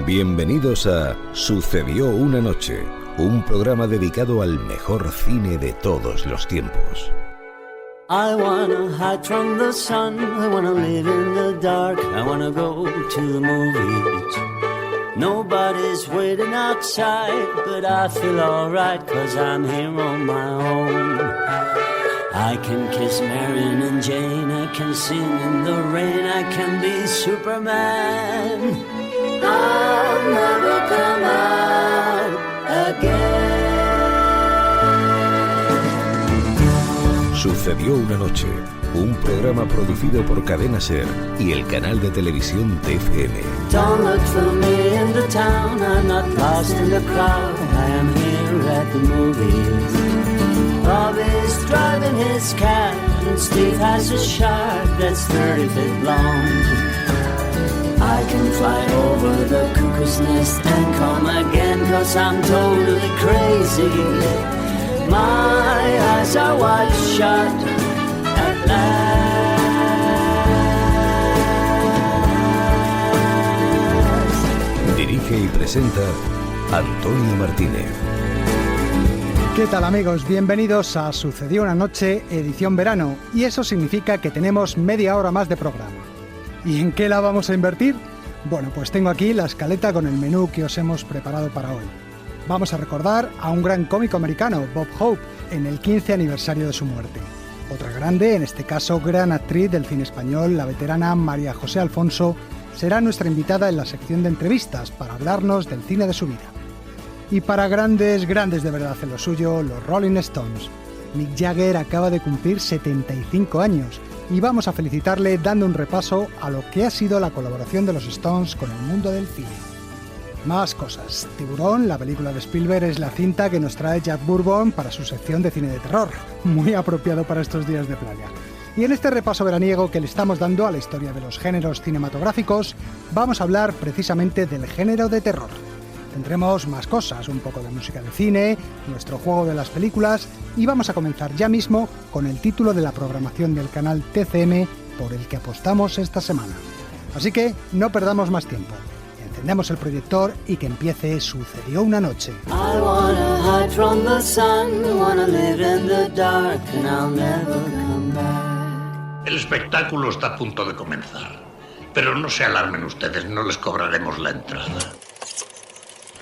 Bienvenidos a Sucedió una noche, un programa dedicado al mejor cine de todos los tiempos. I wanna hide from the sun, I wanna live in the dark, I wanna go to the movies. Nobody's waiting outside, but I feel alright, 'cause I'm here on my own. I can kiss Marion and Jane, I can sing in the rain, I can be Superman. I'll never come out again. Sucedió una noche, un programa producido por Cadena Ser y el canal de televisión TFM. Don't look for me in the town, I'm not lost in the crowd, I am here at the movies. Bob is driving his cab and Steve has a shark that's 30 feet long. I can fly over the cuckoo's nest and come again, 'cause I'm totally crazy. My eyes are wide shut at last. Dirige y presenta Antonio Martínez. ¿Qué tal, amigos? Bienvenidos a Sucedió una noche, edición verano, y eso significa que tenemos media hora más de programa. ¿Y en qué la vamos a invertir? Bueno, pues tengo aquí la escaleta con el menú que os hemos preparado para hoy. Vamos a recordar a un gran cómico americano, Bob Hope, en el 15 aniversario de su muerte. Otra grande, en este caso gran actriz del cine español, la veterana María José Alfonso, será nuestra invitada en la sección de entrevistas para hablarnos del cine de su vida. Y para grandes de verdad en lo suyo, los Rolling Stones. Mick Jagger acaba de cumplir 75 años y vamos a felicitarle dando un repaso a lo que ha sido la colaboración de los Stones con el mundo del cine. Más cosas. Tiburón, la película de Spielberg, es la cinta que nos trae Jack Bourbon para su sección de cine de terror, muy apropiado para estos días de playa. Y en este repaso veraniego que le estamos dando a la historia de los géneros cinematográficos, vamos a hablar precisamente del género de terror. Tendremos más cosas, un poco de música de cine, nuestro juego de las películas, y vamos a comenzar ya mismo con el título de la programación del canal TCM por el que apostamos esta semana. Así que no perdamos más tiempo. Encendemos el proyector y que empiece Sucedió una noche. I wanna hide from the sun, wanna live in the dark, and I'll never come back. El espectáculo está a punto de comenzar, pero no se alarmen ustedes, no les cobraremos la entrada.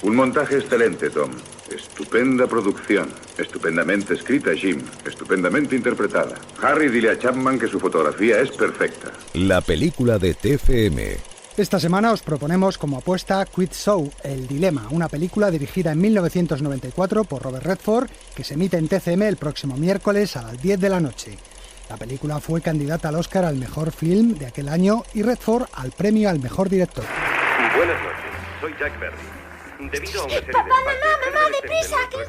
Un montaje excelente, Tom. Estupenda producción. Estupendamente escrita, Jim. Estupendamente interpretada. Harry, dile a Chapman que su fotografía es perfecta. La película de TFM. Esta semana os proponemos como apuesta Quiz Show, El Dilema, una película dirigida en 1994 por Robert Redford, que se emite en TCM el próximo miércoles a las 10 de la noche. La película fue candidata al Oscar al mejor film de aquel año y Redford al premio al mejor director. Buenas noches, soy Jack Berry. Debido a una serie Papá, de mamá, deprisa, que ya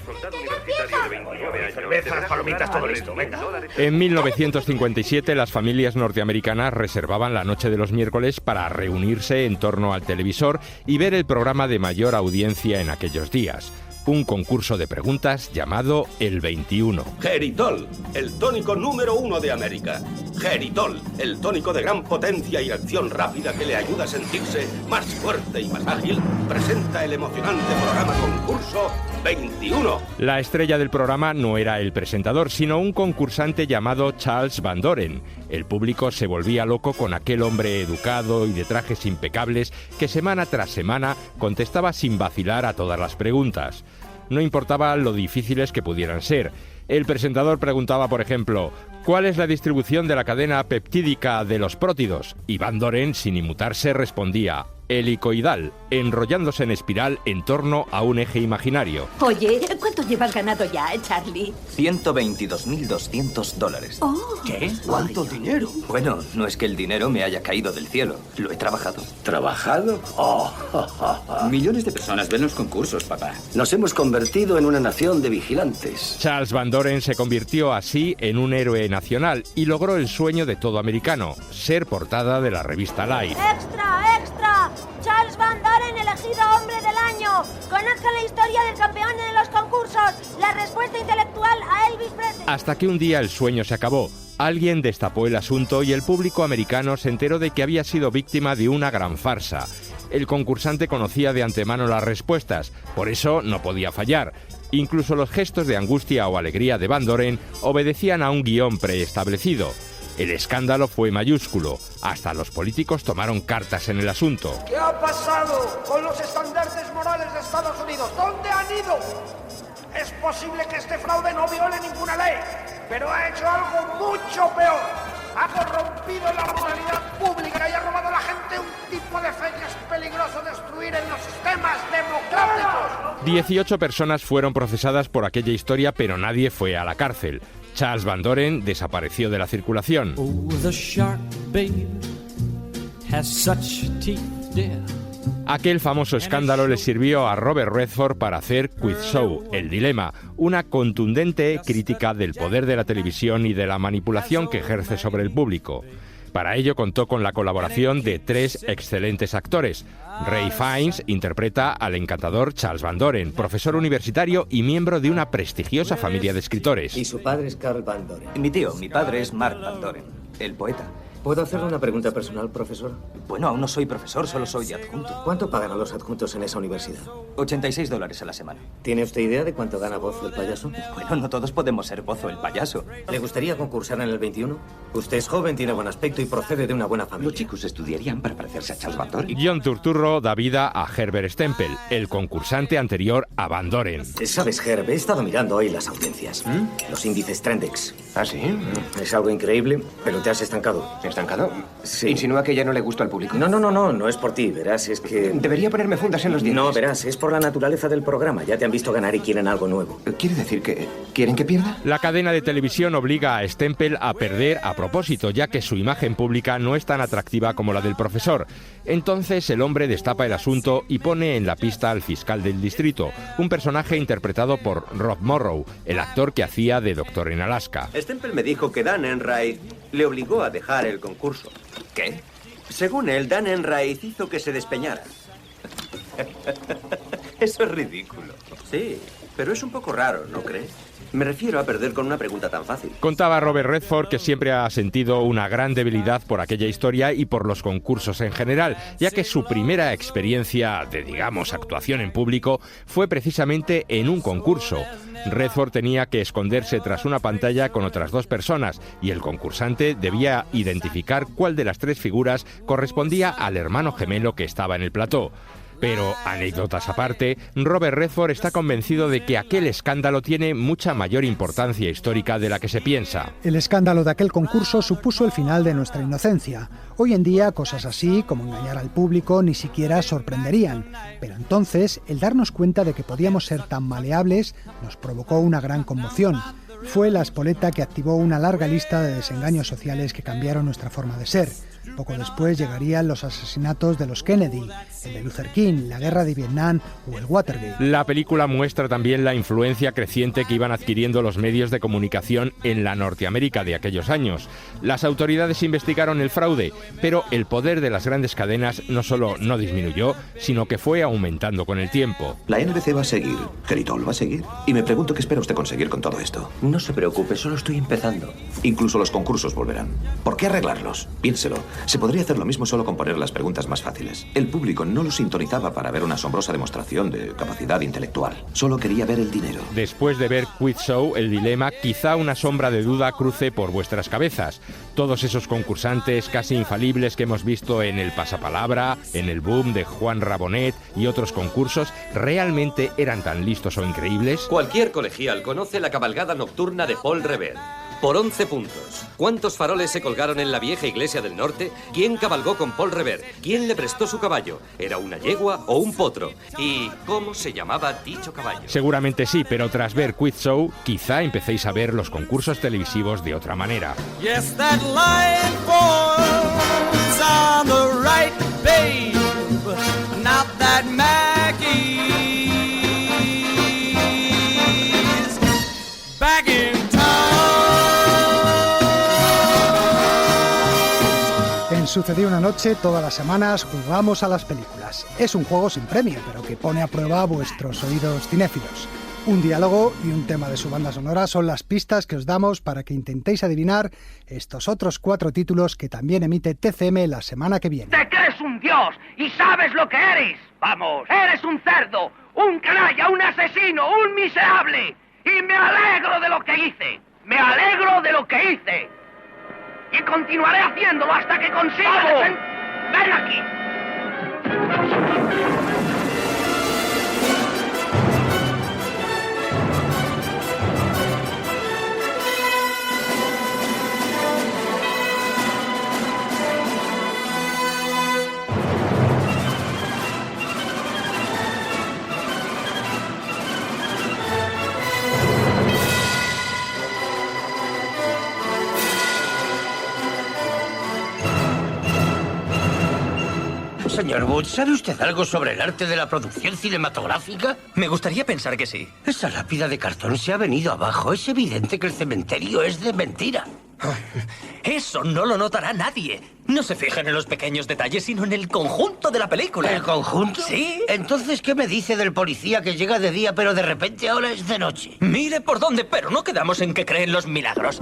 empieza. de 29 años, Cervezas, palomitas, todo listo, venga. En 1957 las familias norteamericanas reservaban la noche de los miércoles para reunirse en torno al televisor y ver el programa de mayor audiencia en aquellos días. Un concurso de preguntas llamado El 21. Geritol, el tónico número 1 de América. Geritol, el tónico de gran potencia y acción rápida que le ayuda a sentirse más fuerte y más ágil, presenta el emocionante programa concurso 21. La estrella del programa no era el presentador, sino un concursante llamado Charles Van Doren. El público se volvía loco con aquel hombre educado y de trajes impecables que semana tras semana contestaba sin vacilar a todas las preguntas. No importaba lo difíciles que pudieran ser. El presentador preguntaba, por ejemplo, ¿cuál es la distribución de la cadena peptídica de los prótidos? Y Van Doren, sin inmutarse, respondía, helicoidal, enrollándose en espiral en torno a un eje imaginario. Oye, ¿cuánto llevas ganado ya, Charlie? $122.200. Oh. ¿Qué? ¿Cuánto dinero? Bueno, no es que el dinero me haya caído del cielo. Lo he trabajado. ¿Trabajado? Oh. Millones de personas ven los concursos, papá. Nos hemos convertido en una nación de vigilantes. Charles Van Doren se convirtió así en un héroe nacional y logró el sueño de todo americano, ser portada de la revista Life. ¡Extra, extra! Charles Van Doren elegido hombre del año. Conozca la historia del campeón en los concursos. La respuesta intelectual a Elvis Presley. Hasta que un día el sueño se acabó. Alguien destapó el asunto y el público americano se enteró de que había sido víctima de una gran farsa. El concursante conocía de antemano las respuestas, por eso no podía fallar. Incluso los gestos de angustia o alegría de Van Doren obedecían a un guión preestablecido. El escándalo fue mayúsculo. Hasta los políticos tomaron cartas en el asunto. ¿Qué ha pasado con los estandartes morales de Estados Unidos? ¿Dónde han ido? Es posible que este fraude no viole ninguna ley, pero ha hecho algo mucho peor. Ha corrompido la moralidad pública y ha robado a la gente un tipo de fe que es peligroso destruir en los sistemas democráticos. 18 personas fueron procesadas por aquella historia, pero nadie fue a la cárcel. Charles Van Doren desapareció de la circulación. Aquel famoso escándalo le sirvió a Robert Redford para hacer Quiz Show, El Dilema, una contundente crítica del poder de la televisión y de la manipulación que ejerce sobre el público. Para ello contó con la colaboración de 3 excelentes actores. Ray Fiennes interpreta al encantador Charles Van Doren, profesor universitario y miembro de una prestigiosa familia de escritores. Y su padre es Carl Van Doren. Mi padre es Mark Van Doren, el poeta. ¿Puedo hacerle una pregunta personal, profesor? Bueno, aún no soy profesor, solo soy adjunto. ¿Cuánto pagan a los adjuntos en esa universidad? $86 a la semana. ¿Tiene usted idea de cuánto gana Bozo el payaso? Bueno, no todos podemos ser Bozo el payaso. ¿Le gustaría concursar en el 21? Usted es joven, tiene buen aspecto y procede de una buena familia. Los chicos estudiarían para parecerse a Charles Van Doren. John Turturro da vida a Herbert Stempel, el concursante anterior a Van Doren. Sabes, Herb, he estado mirando hoy las audiencias. Los índices Trendex. ¿Ah, sí? Es algo increíble, pero te has estancado. ¿Estancado? Sí. ¿Insinúa que ya no le gusta al público? No es por ti, verás, es que... Debería ponerme fundas en los dientes. No, verás, es por la naturaleza del programa. Ya te han visto ganar y quieren algo nuevo. ¿Quiere decir que quieren que pierda? La cadena de televisión obliga a Stempel a perder a propósito, ya que su imagen pública no es tan atractiva como la del profesor. Entonces el hombre destapa el asunto y pone en la pista al fiscal del distrito, un personaje interpretado por Rob Morrow, el actor que hacía de Doctor en Alaska. Stempel me dijo que Dan Enright le obligó a dejar el concurso. ¿Qué? Según él, Dan Enright hizo que se despeñara. Eso es ridículo. Sí, pero es un poco raro, ¿no crees? Me refiero a perder con una pregunta tan fácil. Contaba Robert Redford que siempre ha sentido una gran debilidad por aquella historia y por los concursos en general, ya que su primera experiencia de, digamos, actuación en público fue precisamente en un concurso. Redford tenía que esconderse tras una pantalla con otras 2 personas y el concursante debía identificar cuál de las 3 figuras correspondía al hermano gemelo que estaba en el plató. Pero, anécdotas aparte, Robert Redford está convencido de que aquel escándalo tiene mucha mayor importancia histórica de la que se piensa. El escándalo de aquel concurso supuso el final de nuestra inocencia. Hoy en día, cosas así, como engañar al público, ni siquiera sorprenderían. Pero entonces, el darnos cuenta de que podíamos ser tan maleables nos provocó una gran conmoción. Fue la espoleta que activó una larga lista de desengaños sociales que cambiaron nuestra forma de ser. Poco después llegarían los asesinatos de los Kennedy, el de Luther King, la guerra de Vietnam o el Watergate. La película muestra también la influencia creciente que iban adquiriendo los medios de comunicación en la Norteamérica de aquellos años. Las autoridades investigaron el fraude, pero el poder de las grandes cadenas no solo no disminuyó, sino que fue aumentando con el tiempo. La NBC va a seguir, Geri Toll va a seguir. Y me pregunto qué espera usted conseguir con todo esto. No se preocupe, solo estoy empezando. Incluso los concursos volverán. ¿Por qué arreglarlos? Piénselo. Se podría hacer lo mismo solo con poner las preguntas más fáciles. El público no lo sintonizaba para ver una asombrosa demostración de capacidad intelectual. Solo quería ver el dinero. Después de ver Quiz Show, El Dilema, quizá una sombra de duda cruce por vuestras cabezas. Todos esos concursantes casi infalibles que hemos visto en El Pasapalabra, en El Boom de Juan Rabonet y otros concursos, ¿realmente eran tan listos o increíbles? Cualquier colegial conoce la cabalgada nocturna de Paul Revere. Por 11 puntos. ¿Cuántos faroles se colgaron en la vieja iglesia del norte? ¿Quién cabalgó con Paul Revere? ¿Quién le prestó su caballo? ¿Era una yegua o un potro? ¿Y cómo se llamaba dicho caballo? Seguramente sí, pero tras ver Quiz Show, quizá empecéis a ver los concursos televisivos de otra manera. Yes, that line falls on the right, babe. Not that Maggie's back in Sucedió una noche, todas las semanas jugamos a las películas. Es un juego sin premio, pero que pone a prueba vuestros oídos cinéfilos. Un diálogo y un tema de su banda sonora son las pistas que os damos para que intentéis adivinar estos otros 4 títulos que también emite TCM la semana que viene. ¿Te crees eres un dios y sabes lo que eres. Vamos, eres un cerdo, un canalla, un asesino, un miserable. Y me alegro de lo que hice. Me alegro de lo que hice. Y continuaré haciéndolo hasta que consiga... ¡Ven aquí! Señor Wood, ¿sabe usted algo sobre el arte de la producción cinematográfica? Me gustaría pensar que sí. Esa lápida de cartón se ha venido abajo. Es evidente que el cementerio es de mentira. Eso no lo notará nadie. No se fijan en los pequeños detalles, sino en el conjunto de la película. ¿El conjunto? Sí. Entonces, ¿qué me dice del policía que llega de día pero de repente ahora es de noche? Mire por dónde, pero no quedamos en que creen los milagros.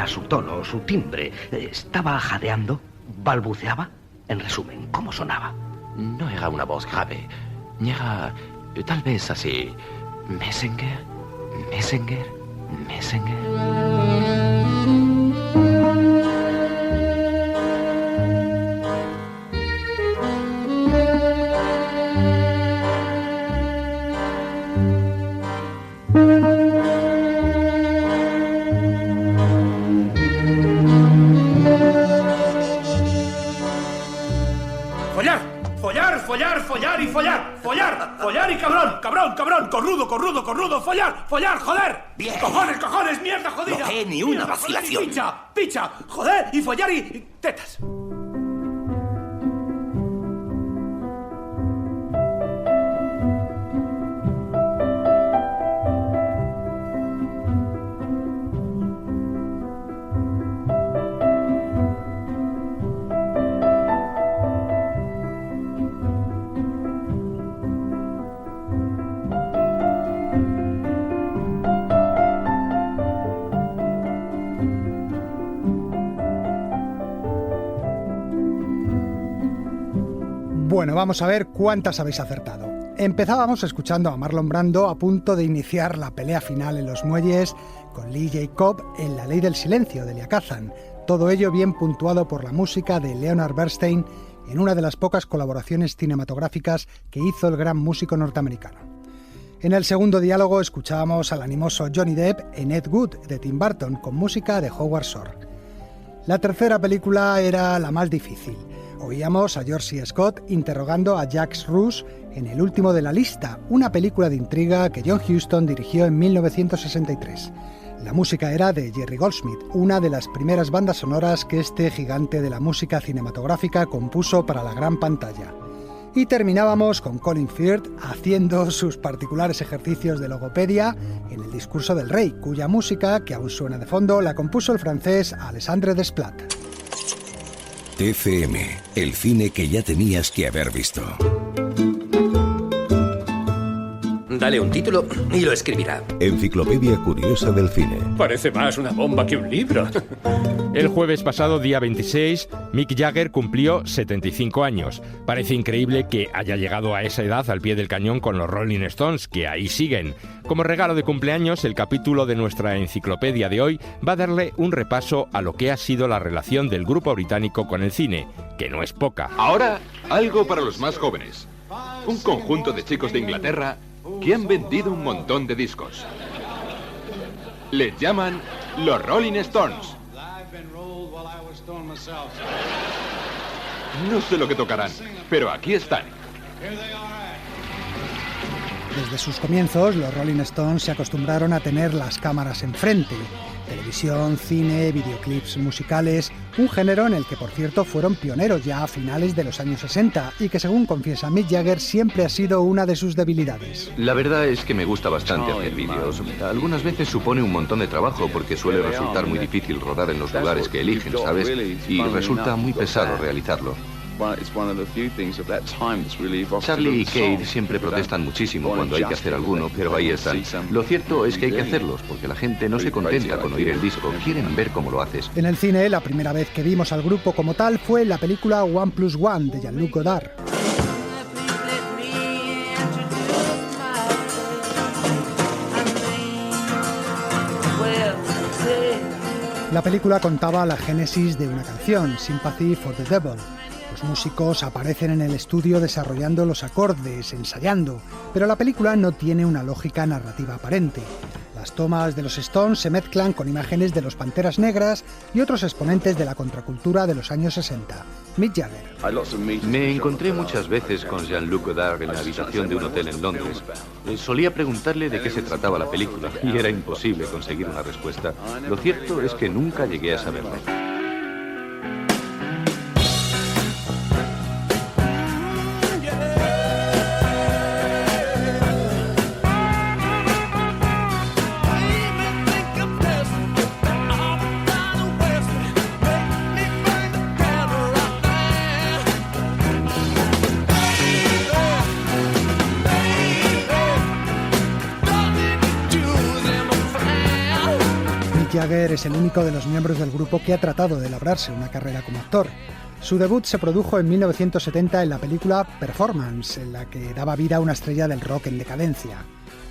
Su tono, su timbre. ¿Estaba jadeando? ¿Balbuceaba? En resumen, ¿cómo sonaba? No era una voz grave. Era tal vez así. Messenger, Messenger, Messenger. Follar y follar, follar y cabrón, corrudo, follar, joder. Bien. Cojones, mierda jodida. No hay ni una vacilación. Picha, joder, y follar y tetas. Bueno, vamos a ver cuántas habéis acertado. Empezábamos escuchando a Marlon Brando a punto de iniciar la pelea final en los muelles con Lee Jacob en La Ley del Silencio de Elia Kazan. Todo ello bien puntuado por la música de Leonard Bernstein en una de las pocas colaboraciones cinematográficas que hizo el gran músico norteamericano. En el segundo diálogo escuchábamos al animoso Johnny Depp en Ed Wood de Tim Burton con música de Howard Shore. La tercera película era la más difícil. Oíamos a George C. Scott interrogando a Jacques Rousse en El último de la lista, una película de intriga que John Huston dirigió en 1963. La música era de Jerry Goldsmith, una de las primeras bandas sonoras que este gigante de la música cinematográfica compuso para la gran pantalla. Y terminábamos con Colin Firth haciendo sus particulares ejercicios de logopedia en El discurso del rey, cuya música, que aún suena de fondo, la compuso el francés Alexandre Desplat. TCM, el cine que ya tenías que haber visto. Dale un título y lo escribirá. Enciclopedia Curiosa del Cine. Parece más una bomba que un libro. El jueves pasado, día 26, Mick Jagger cumplió 75 años. Parece increíble que haya llegado a esa edad al pie del cañón con los Rolling Stones, que ahí siguen. Como regalo de cumpleaños, el capítulo de nuestra enciclopedia de hoy va a darle un repaso a lo que ha sido la relación del grupo británico con el cine, que no es poca. Ahora, algo para los más jóvenes. Un conjunto de chicos de Inglaterra que han vendido un montón de discos. Les llaman los Rolling Stones. No sé lo que tocarán, pero aquí están. Desde sus comienzos, los Rolling Stones se acostumbraron a tener las cámaras enfrente. Televisión, cine, videoclips musicales, un género en el que por cierto fueron pioneros ya a finales de los años 60 y que según confiesa Mick Jagger siempre ha sido una de sus debilidades. La verdad es que me gusta bastante hacer vídeos. Algunas veces supone un montón de trabajo porque suele resultar muy difícil rodar en los lugares que eligen, ¿sabes? Y resulta muy pesado realizarlo. Charlie y Kate siempre protestan muchísimo cuando hay que hacer alguno, pero ahí están. Lo cierto es que hay que hacerlos, porque la gente no se contenta con oír el disco, quieren ver cómo lo haces. En el cine, la primera vez que vimos al grupo como tal fue en la película 1+1 de Jean-Luc Godard. La película contaba la génesis de una canción, Sympathy for the Devil. Los músicos aparecen en el estudio desarrollando los acordes, ensayando, pero la película no tiene una lógica narrativa aparente. Las tomas de los Stones se mezclan con imágenes de los Panteras Negras y otros exponentes de la contracultura de los años 60. Mick Jagger. Me encontré muchas veces con Jean-Luc Godard en la habitación de un hotel en Londres. Solía preguntarle de qué se trataba la película y era imposible conseguir una respuesta. Lo cierto es que nunca llegué a saberlo. Jagger es el único de los miembros del grupo que ha tratado de labrarse una carrera como actor. Su debut se produjo en 1970 en la película Performance, en la que daba vida a una estrella del rock en decadencia.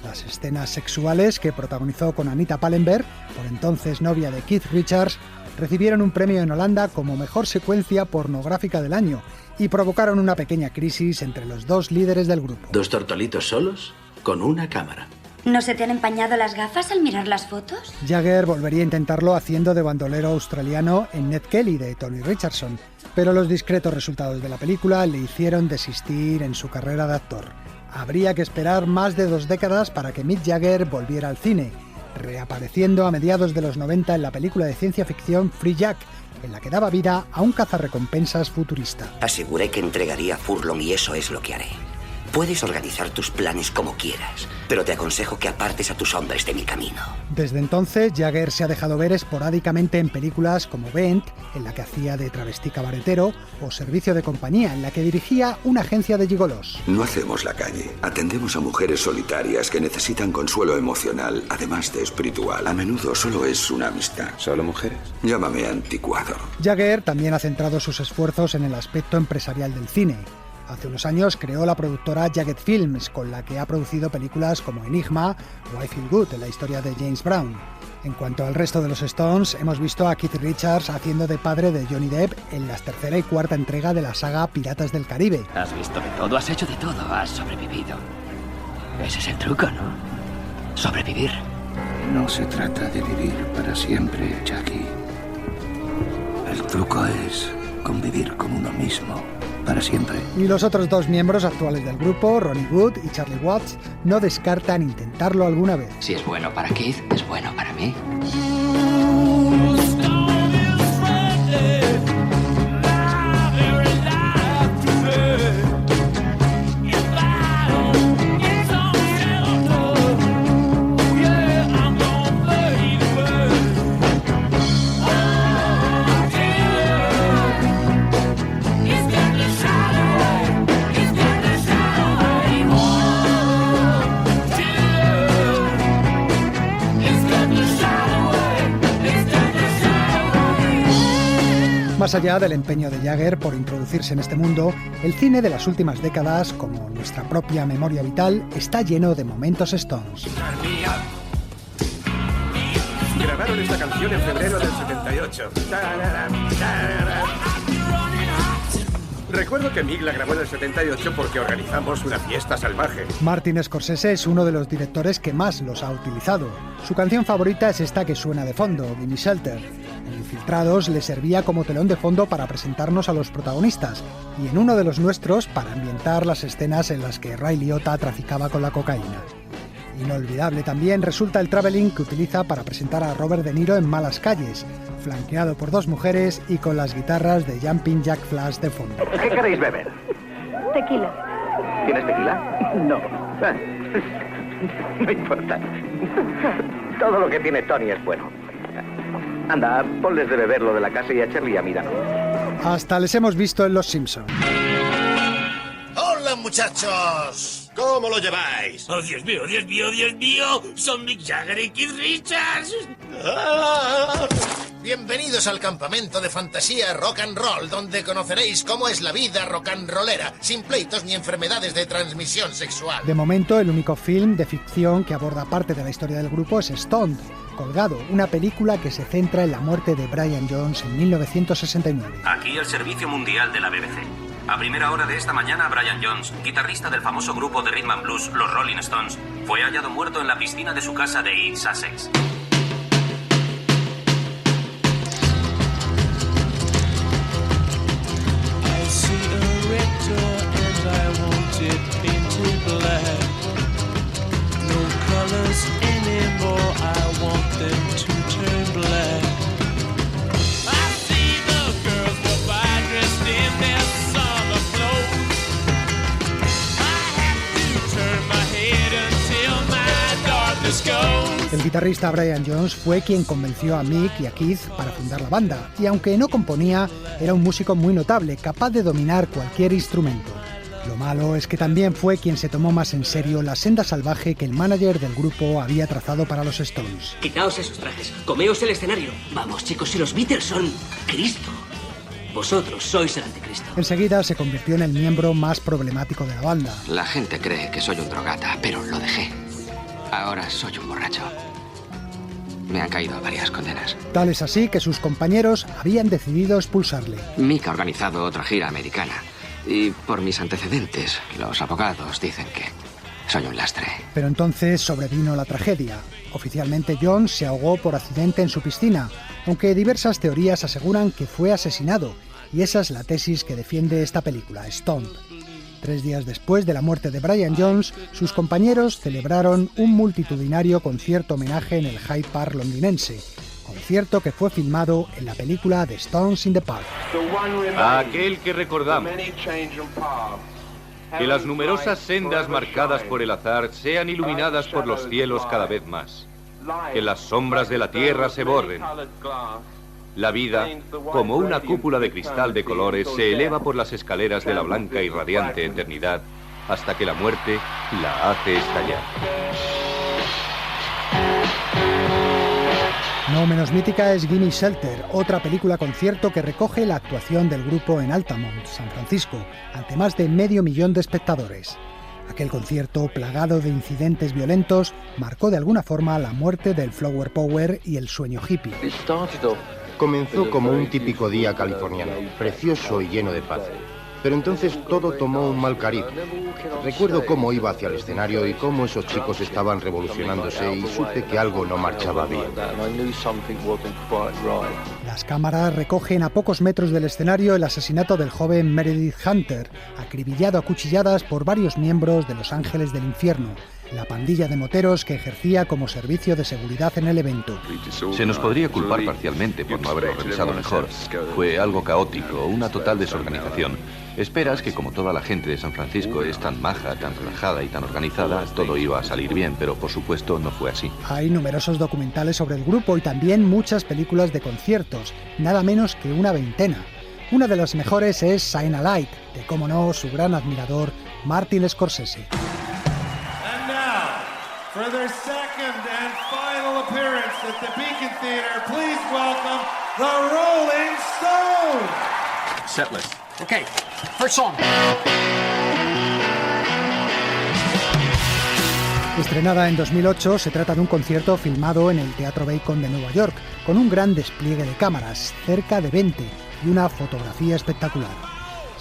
Las escenas sexuales que protagonizó con Anita Pallenberg, por entonces novia de Keith Richards, recibieron un premio en Holanda como mejor secuencia pornográfica del año y provocaron una pequeña crisis entre los dos líderes del grupo. Dos tortolitos solos con una cámara. ¿No se te han empañado las gafas al mirar las fotos? Jagger volvería a intentarlo haciendo de bandolero australiano en Ned Kelly de Tony Richardson, pero los discretos resultados de la película le hicieron desistir en su carrera de actor. Habría que esperar más de 2 décadas para que Mick Jagger volviera al cine, reapareciendo a mediados de los 90 en la película de ciencia ficción Free Jack, en la que daba vida a un cazarrecompensas futurista. Aseguré que entregaría Furlong y eso es lo que haré. Puedes organizar tus planes como quieras, pero te aconsejo que apartes a tus hombres de mi camino. Desde entonces, Jagger se ha dejado ver esporádicamente en películas como Bent, en la que hacía de travesti cabaretero, o Servicio de Compañía, en la que dirigía una agencia de gigolos. No hacemos la calle. Atendemos a mujeres solitarias que necesitan consuelo emocional, además de espiritual. A menudo solo es una amistad. ¿Solo mujeres? Llámame anticuado. Jagger también ha centrado sus esfuerzos en el aspecto empresarial del cine. Hace unos años creó la productora Jagged Films, con la que ha producido películas como Enigma o I Feel Good, la historia de James Brown. En cuanto al resto de los Stones, hemos visto a Keith Richards haciendo de padre de Johnny Depp en la 3ª y 4ª entrega de la saga Piratas del Caribe. Has visto de todo, has hecho de todo, has sobrevivido. Ese es el truco, ¿no? Sobrevivir. No se trata de vivir para siempre, Jackie. El truco es convivir con uno mismo para siempre. Y los otros 2 miembros actuales del grupo, Ronnie Wood y Charlie Watts, no descartan intentarlo alguna vez. Si es bueno para Keith, es bueno para mí. Más allá del empeño de Jagger por introducirse en este mundo, el cine de las últimas décadas, como nuestra propia memoria vital, está lleno de momentos Stones. Grabaron esta canción en febrero del 78. Recuerdo que Mick la grabó en el 78 porque organizamos una fiesta salvaje. Martin Scorsese es uno de los directores que más los ha utilizado. Su canción favorita es esta que suena de fondo, Gimme Shelter. En Infiltrados le servía como telón de fondo para presentarnos a los protagonistas y en uno de los nuestros para ambientar las escenas en las que Ray Liotta traficaba con la cocaína. Inolvidable también resulta el travelling que utiliza para presentar a Robert De Niro en Malas calles, flanqueado por 2 mujeres y con las guitarras de Jumping Jack Flash de fondo. ¿Qué queréis beber? Tequila. ¿Tienes tequila? No. No importa. Todo lo que tiene Tony es bueno. Anda, ponles de beber lo de la casa y a Charlie y a mí dame. Hasta les hemos visto en Los Simpson. ¡Hola, muchachos! ¿Cómo lo lleváis? ¡Oh, Dios mío, Dios mío, Dios mío! ¡Son Mick Jagger y Keith Richards! ¡Ah! Bienvenidos al campamento de fantasía rock and roll, donde conoceréis cómo es la vida rock and rollera, sin pleitos ni enfermedades de transmisión sexual. De momento, el único film de ficción que aborda parte de la historia del grupo es Stoned, Colgado, una película que se centra en la muerte de Brian Jones en 1969. Aquí el Servicio Mundial de la BBC. A primera hora de esta mañana, Brian Jones, guitarrista del famoso grupo de rhythm and blues, los Rolling Stones, fue hallado muerto en la piscina de su casa de East Sussex. El guitarrista Brian Jones fue quien convenció a Mick y a Keith para fundar la banda, y aunque no componía, era un músico muy notable, capaz de dominar cualquier instrumento. Lo malo es que también fue quien se tomó más en serio la senda salvaje que el manager del grupo había trazado para los Stones. Quitaos esos trajes, comeos el escenario. Vamos, chicos, si los Beatles son Cristo, vosotros sois el anticristo. Enseguida se convirtió en el miembro más problemático de la banda. La gente cree que soy un drogata, pero lo dejé. Ahora soy un borracho. Me han caído varias condenas. Tal es así que sus compañeros habían decidido expulsarle. Mick ha organizado otra gira americana. Y por mis antecedentes, los abogados dicen que soy un lastre. Pero entonces sobrevino la tragedia. Oficialmente Jones se ahogó por accidente en su piscina, aunque diversas teorías aseguran que fue asesinado, y esa es la tesis que defiende esta película, Stoned. 3 días después de la muerte de Brian Jones, sus compañeros celebraron un multitudinario concierto homenaje en el Hyde Park londinense, concierto que fue filmado en la película The Stones in the Park. Aquel que recordamos. Que las numerosas sendas marcadas por el azar sean iluminadas por los cielos cada vez más. Que las sombras de la tierra se borren. La vida, como una cúpula de cristal de colores, se eleva por las escaleras de la blanca y radiante eternidad hasta que la muerte la hace estallar. No menos mítica es Gimme Shelter, otra película concierto que recoge la actuación del grupo en Altamont, San Francisco, ante más de 500.000 de espectadores. Aquel concierto, plagado de incidentes violentos, marcó de alguna forma la muerte del Flower Power y el sueño hippie. Comenzó como un típico día californiano, precioso y lleno de paz. Pero entonces todo tomó un mal cariz. Recuerdo cómo iba hacia el escenario y cómo esos chicos estaban revolucionándose y supe que algo no marchaba bien. Las cámaras recogen a pocos metros del escenario el asesinato del joven Meredith Hunter, acribillado a cuchilladas por varios miembros de Los Ángeles del Infierno, la pandilla de moteros que ejercía como servicio de seguridad en el evento. Se nos podría culpar parcialmente por no haberlo revisado mejor. Fue algo caótico, una total desorganización. Esperas que como toda la gente de San Francisco es tan maja, tan relajada y tan organizada, todo iba a salir bien, pero por supuesto no fue así. Hay numerosos documentales sobre el grupo y también muchas películas de conciertos, nada menos que una veintena. Una de las mejores es Shine a Light, de cómo no su gran admirador Martin Scorsese. For their second and final appearance at the Beacon Theater, please welcome the Rolling Stones. Setlist. Okay, first song. Estrenada en 2008, se trata de un concierto filmado en el Teatro Bacon de Nueva York, con un gran despliegue de cámaras, cerca de 20, y una fotografía espectacular.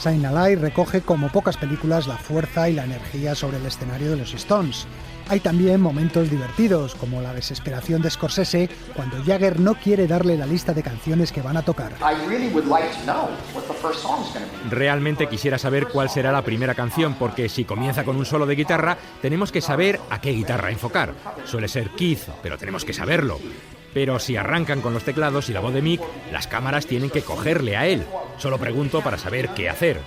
Shine a Light recoge como pocas películas la fuerza y la energía sobre el escenario de los Stones. Hay también momentos divertidos, como la desesperación de Scorsese cuando Jagger no quiere darle la lista de canciones que van a tocar. Realmente quisiera saber cuál será la primera canción, porque si comienza con un solo de guitarra, tenemos que saber a qué guitarra enfocar. Suele ser Keith, pero tenemos que saberlo. Pero si arrancan con los teclados y la voz de Mick, las cámaras tienen que cogerle a él. Solo pregunto para saber qué hacer.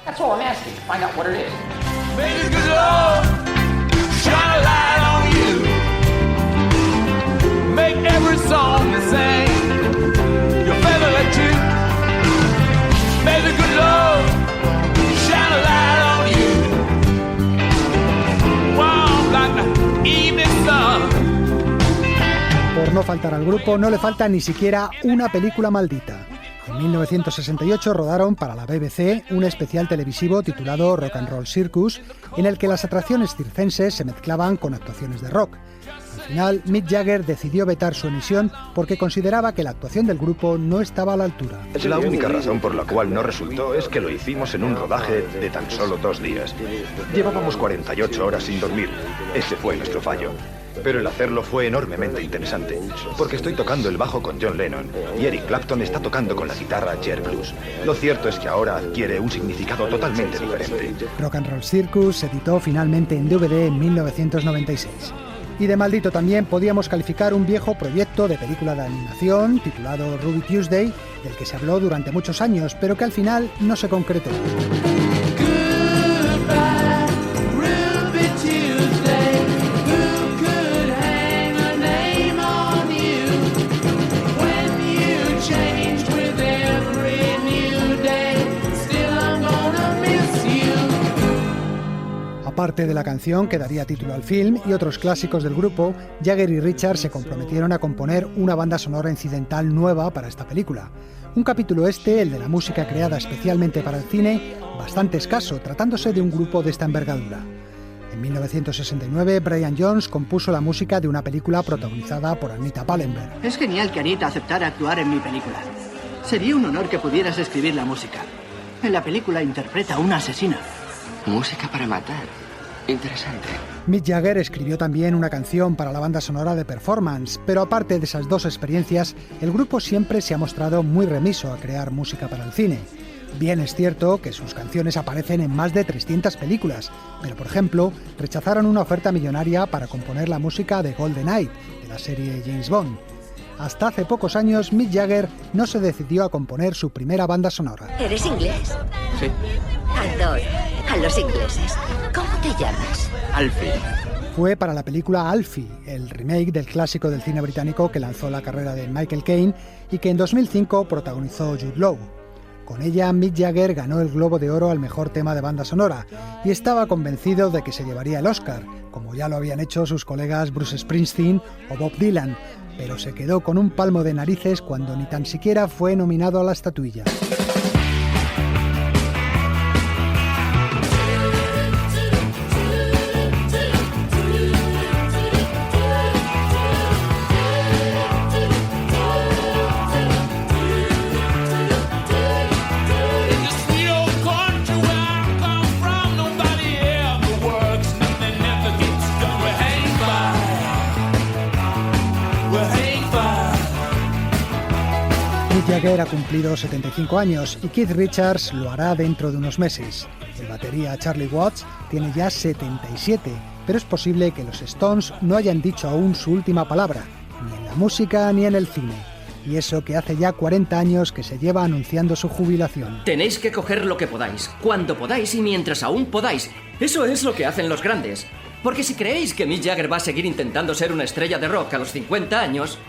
Por no faltar al grupo, no le falta ni siquiera una película maldita. En 1968 rodaron para la BBC un especial televisivo titulado Rock and Roll Circus, en el que las atracciones circenses se mezclaban con actuaciones de rock. Al final, Mick Jagger decidió vetar su emisión porque consideraba que la actuación del grupo no estaba a la altura. La única razón por la cual no resultó es que lo hicimos en un rodaje de tan solo 2 días. Llevábamos 48 horas sin dormir. Ese fue nuestro fallo. Pero el hacerlo fue enormemente interesante, porque estoy tocando el bajo con John Lennon y Eric Clapton está tocando con la guitarra Cher Blues. Lo cierto es que ahora adquiere un significado totalmente diferente. Rock and Roll Circus se editó finalmente en DVD en 1996. Y de maldito también podíamos calificar un viejo proyecto de película de animación titulado Ruby Tuesday, del que se habló durante muchos años, pero que al final no se concretó. Aparte de la canción que daría título al film y otros clásicos del grupo, Jagger y Richards se comprometieron a componer una banda sonora incidental nueva para esta película. Un capítulo el de la música creada especialmente para el cine, bastante escaso, tratándose de un grupo de esta envergadura. En 1969, Brian Jones compuso la música de una película protagonizada por Anita Pallenberg. Es genial que Anita aceptara actuar en mi película. Sería un honor que pudieras escribir la música. En la película interpreta a una asesina. Música para matar. Interesante. Mick Jagger escribió también una canción para la banda sonora de Performance, pero aparte de esas dos experiencias, el grupo siempre se ha mostrado muy remiso a crear música para el cine. Bien es cierto que sus canciones aparecen en más de 300 películas, pero por ejemplo, rechazaron una oferta millonaria para componer la música de GoldenEye, de la serie James Bond. Hasta hace pocos años, Mick Jagger no se decidió a componer su primera banda sonora. ¿Eres inglés? Sí. Adoro a los ingleses. ¿Cómo te llamas? Alfie. Fue para la película Alfie, el remake del clásico del cine británico que lanzó la carrera de Michael Caine y que en 2005 protagonizó Jude Law. Con ella, Mick Jagger ganó el Globo de Oro al mejor tema de banda sonora y estaba convencido de que se llevaría el Oscar, como ya lo habían hecho sus colegas Bruce Springsteen o Bob Dylan, pero se quedó con un palmo de narices cuando ni tan siquiera fue nominado a la estatuilla. Jagger ha cumplido 75 años y Keith Richards lo hará dentro de unos meses. El batería Charlie Watts tiene ya 77, pero es posible que los Stones no hayan dicho aún su última palabra, ni en la música ni en el cine. Y eso que hace ya 40 años que se lleva anunciando su jubilación. Tenéis que coger lo que podáis, cuando podáis y mientras aún podáis. Eso es lo que hacen los grandes. Porque si creéis que Mick Jagger va a seguir intentando ser una estrella de rock a los 50 años...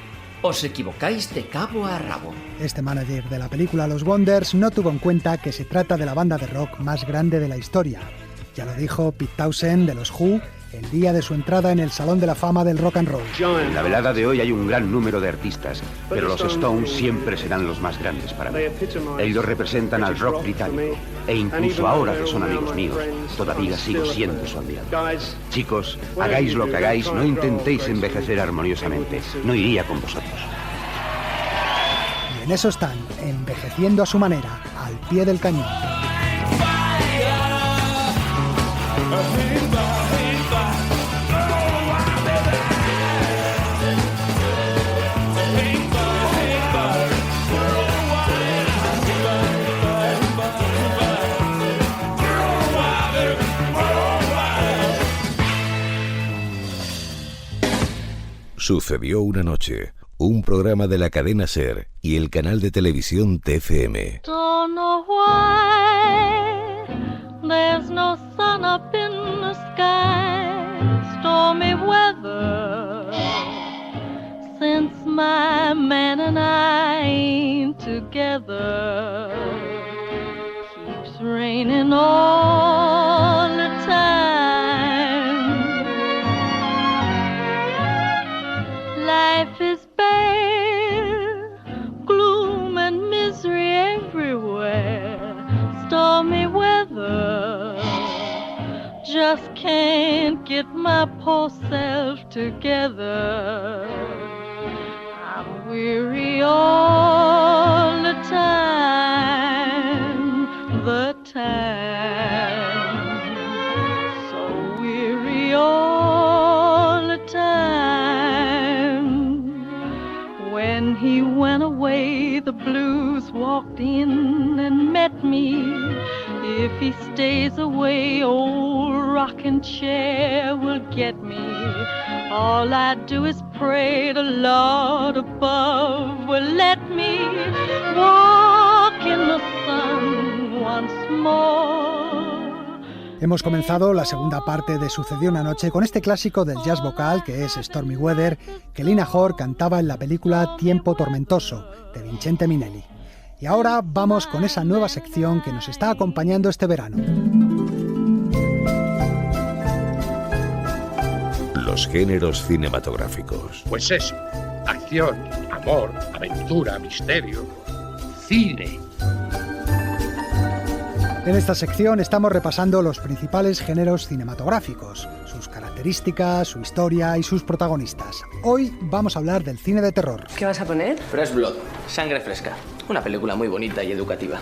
os equivocáis de cabo a rabo. Este manager de la película Los Wonders no tuvo en cuenta que se trata de la banda de rock más grande de la historia. Ya lo dijo Pete Townshend de los Who el día de su entrada en el Salón de la Fama del Rock and Roll. En la velada de hoy hay un gran número de artistas, pero los Stones siempre serán los más grandes para mí. Ellos representan al rock británico, e incluso ahora que son amigos míos, todavía sigo siendo su admirador. Chicos, hagáis lo que hagáis, no intentéis envejecer armoniosamente. No iría con vosotros. Y en eso están, envejeciendo a su manera, al pie del cañón. Sucedió una noche, un programa de la cadena SER y el canal de televisión TFM. Don't know why there's no sun up in the sky, stormy weather, since my man and I ain't together, keeps raining all the time. Life is bare, gloom and misery everywhere, stormy weather, just can't get my poor self together. I'm weary all the time, so weary all the time. When he went away, the blues walked in and met me. If he stays away, old rocking chair will get me. All I do is pray the Lord above will let me walk in the sun once more. Hemos comenzado la segunda parte de Sucedió una noche con este clásico del jazz vocal que es Stormy Weather, que Lina Horde cantaba en la película Tiempo tormentoso, de Vincente Minnelli. Y ahora vamos con esa nueva sección que nos está acompañando este verano. Los géneros cinematográficos. Pues eso, acción, amor, aventura, misterio, cine. En esta sección estamos repasando los principales géneros cinematográficos, sus características, su historia y sus protagonistas. Hoy vamos a hablar del cine de terror. ¿Qué vas a poner? Fresh Blood, sangre fresca. Una película muy bonita y educativa.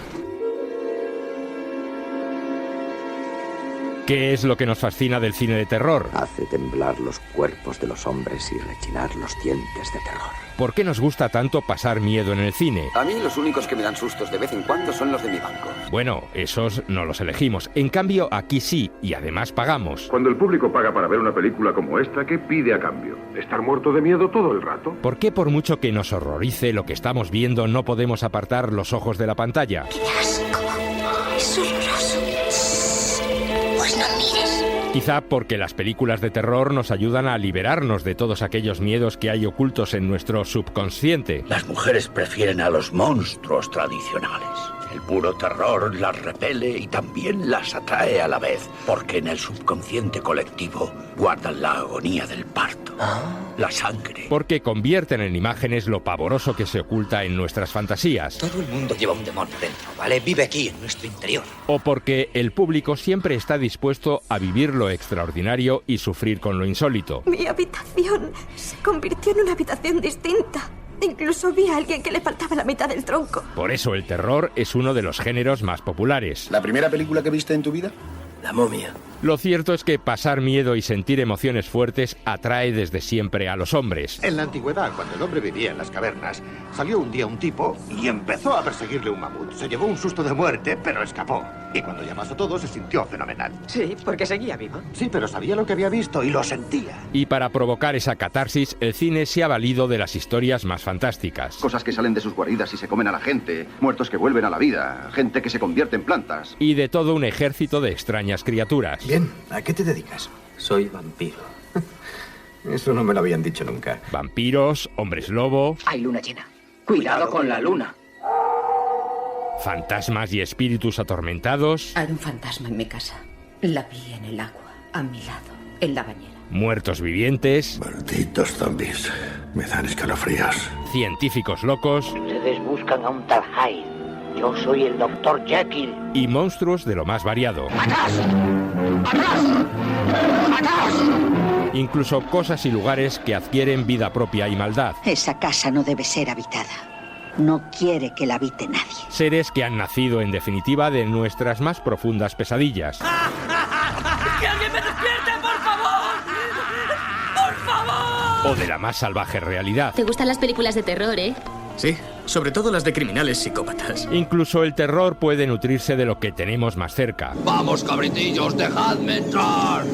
¿Qué es lo que nos fascina del cine de terror? Hace temblar los cuerpos de los hombres y rechinar los dientes de terror. ¿Por qué nos gusta tanto pasar miedo en el cine? A mí los únicos que me dan sustos de vez en cuando son los de mi banco. Bueno, esos no los elegimos. En cambio, aquí sí, y además pagamos. Cuando el público paga para ver una película como esta, ¿qué pide a cambio? ¿Estar muerto de miedo todo el rato? ¿Por qué por mucho que nos horrorice lo que estamos viendo no podemos apartar los ojos de la pantalla? ¡Qué asco! Es horroroso. Pues no mires. Quizá porque las películas de terror nos ayudan a liberarnos de todos aquellos miedos que hay ocultos en nuestro subconsciente. Las mujeres prefieren a los monstruos tradicionales. El puro terror las repele y también las atrae a la vez, porque en el subconsciente colectivo guardan la agonía del parto, la sangre. Porque convierten en imágenes lo pavoroso que se oculta en nuestras fantasías. Todo el mundo lleva un demonio dentro, ¿vale? Vive aquí, en nuestro interior. O porque el público siempre está dispuesto a vivir lo extraordinario y sufrir con lo insólito. Mi habitación se convirtió en una habitación distinta. Incluso vi a alguien que le faltaba la mitad del tronco. Por eso el terror es uno de los géneros más populares. ¿La primera película que viste en tu vida? La momia. Lo cierto es que pasar miedo y sentir emociones fuertes atrae desde siempre a los hombres. En la antigüedad, cuando el hombre vivía en las cavernas, salió un día un tipo y empezó a perseguirle un mamut. Se llevó un susto de muerte, pero escapó. Y cuando ya pasó todo, se sintió fenomenal. Sí, porque seguía vivo. Sí, pero sabía lo que había visto y lo sentía. Y para provocar esa catarsis, el cine se ha valido de las historias más fantásticas. Cosas que salen de sus guaridas y se comen a la gente, muertos que vuelven a la vida, gente que se convierte en plantas. Y de todo un ejército de extrañas criaturas. Bien, ¿a qué te dedicas? Soy vampiro. Eso no me lo habían dicho nunca. Vampiros, hombres lobo... Hay luna llena. Cuidado con la luna. Fantasmas y espíritus atormentados... Hay un fantasma en mi casa. La vi en el agua, a mi lado, en la bañera. Muertos vivientes... Malditos zombies. Me dan escalofríos. Científicos locos... Ustedes buscan a un tal Hyde. Yo soy el Dr. Jekyll. Y monstruos de lo más variado. ¡Atrás! ¡Atrás! ¡Atrás! Incluso cosas y lugares que adquieren vida propia y maldad. Esa casa no debe ser habitada. No quiere que la habite nadie. Seres que han nacido, en definitiva, de nuestras más profundas pesadillas. ¡Que alguien me despierte, por favor! ¡Por favor! O de la más salvaje realidad. ¿Te gustan las películas de terror, eh? Sí, sobre todo las de criminales psicópatas. Incluso el terror puede nutrirse de lo que tenemos más cerca. ¡Vamos, cabritillos, dejadme entrar!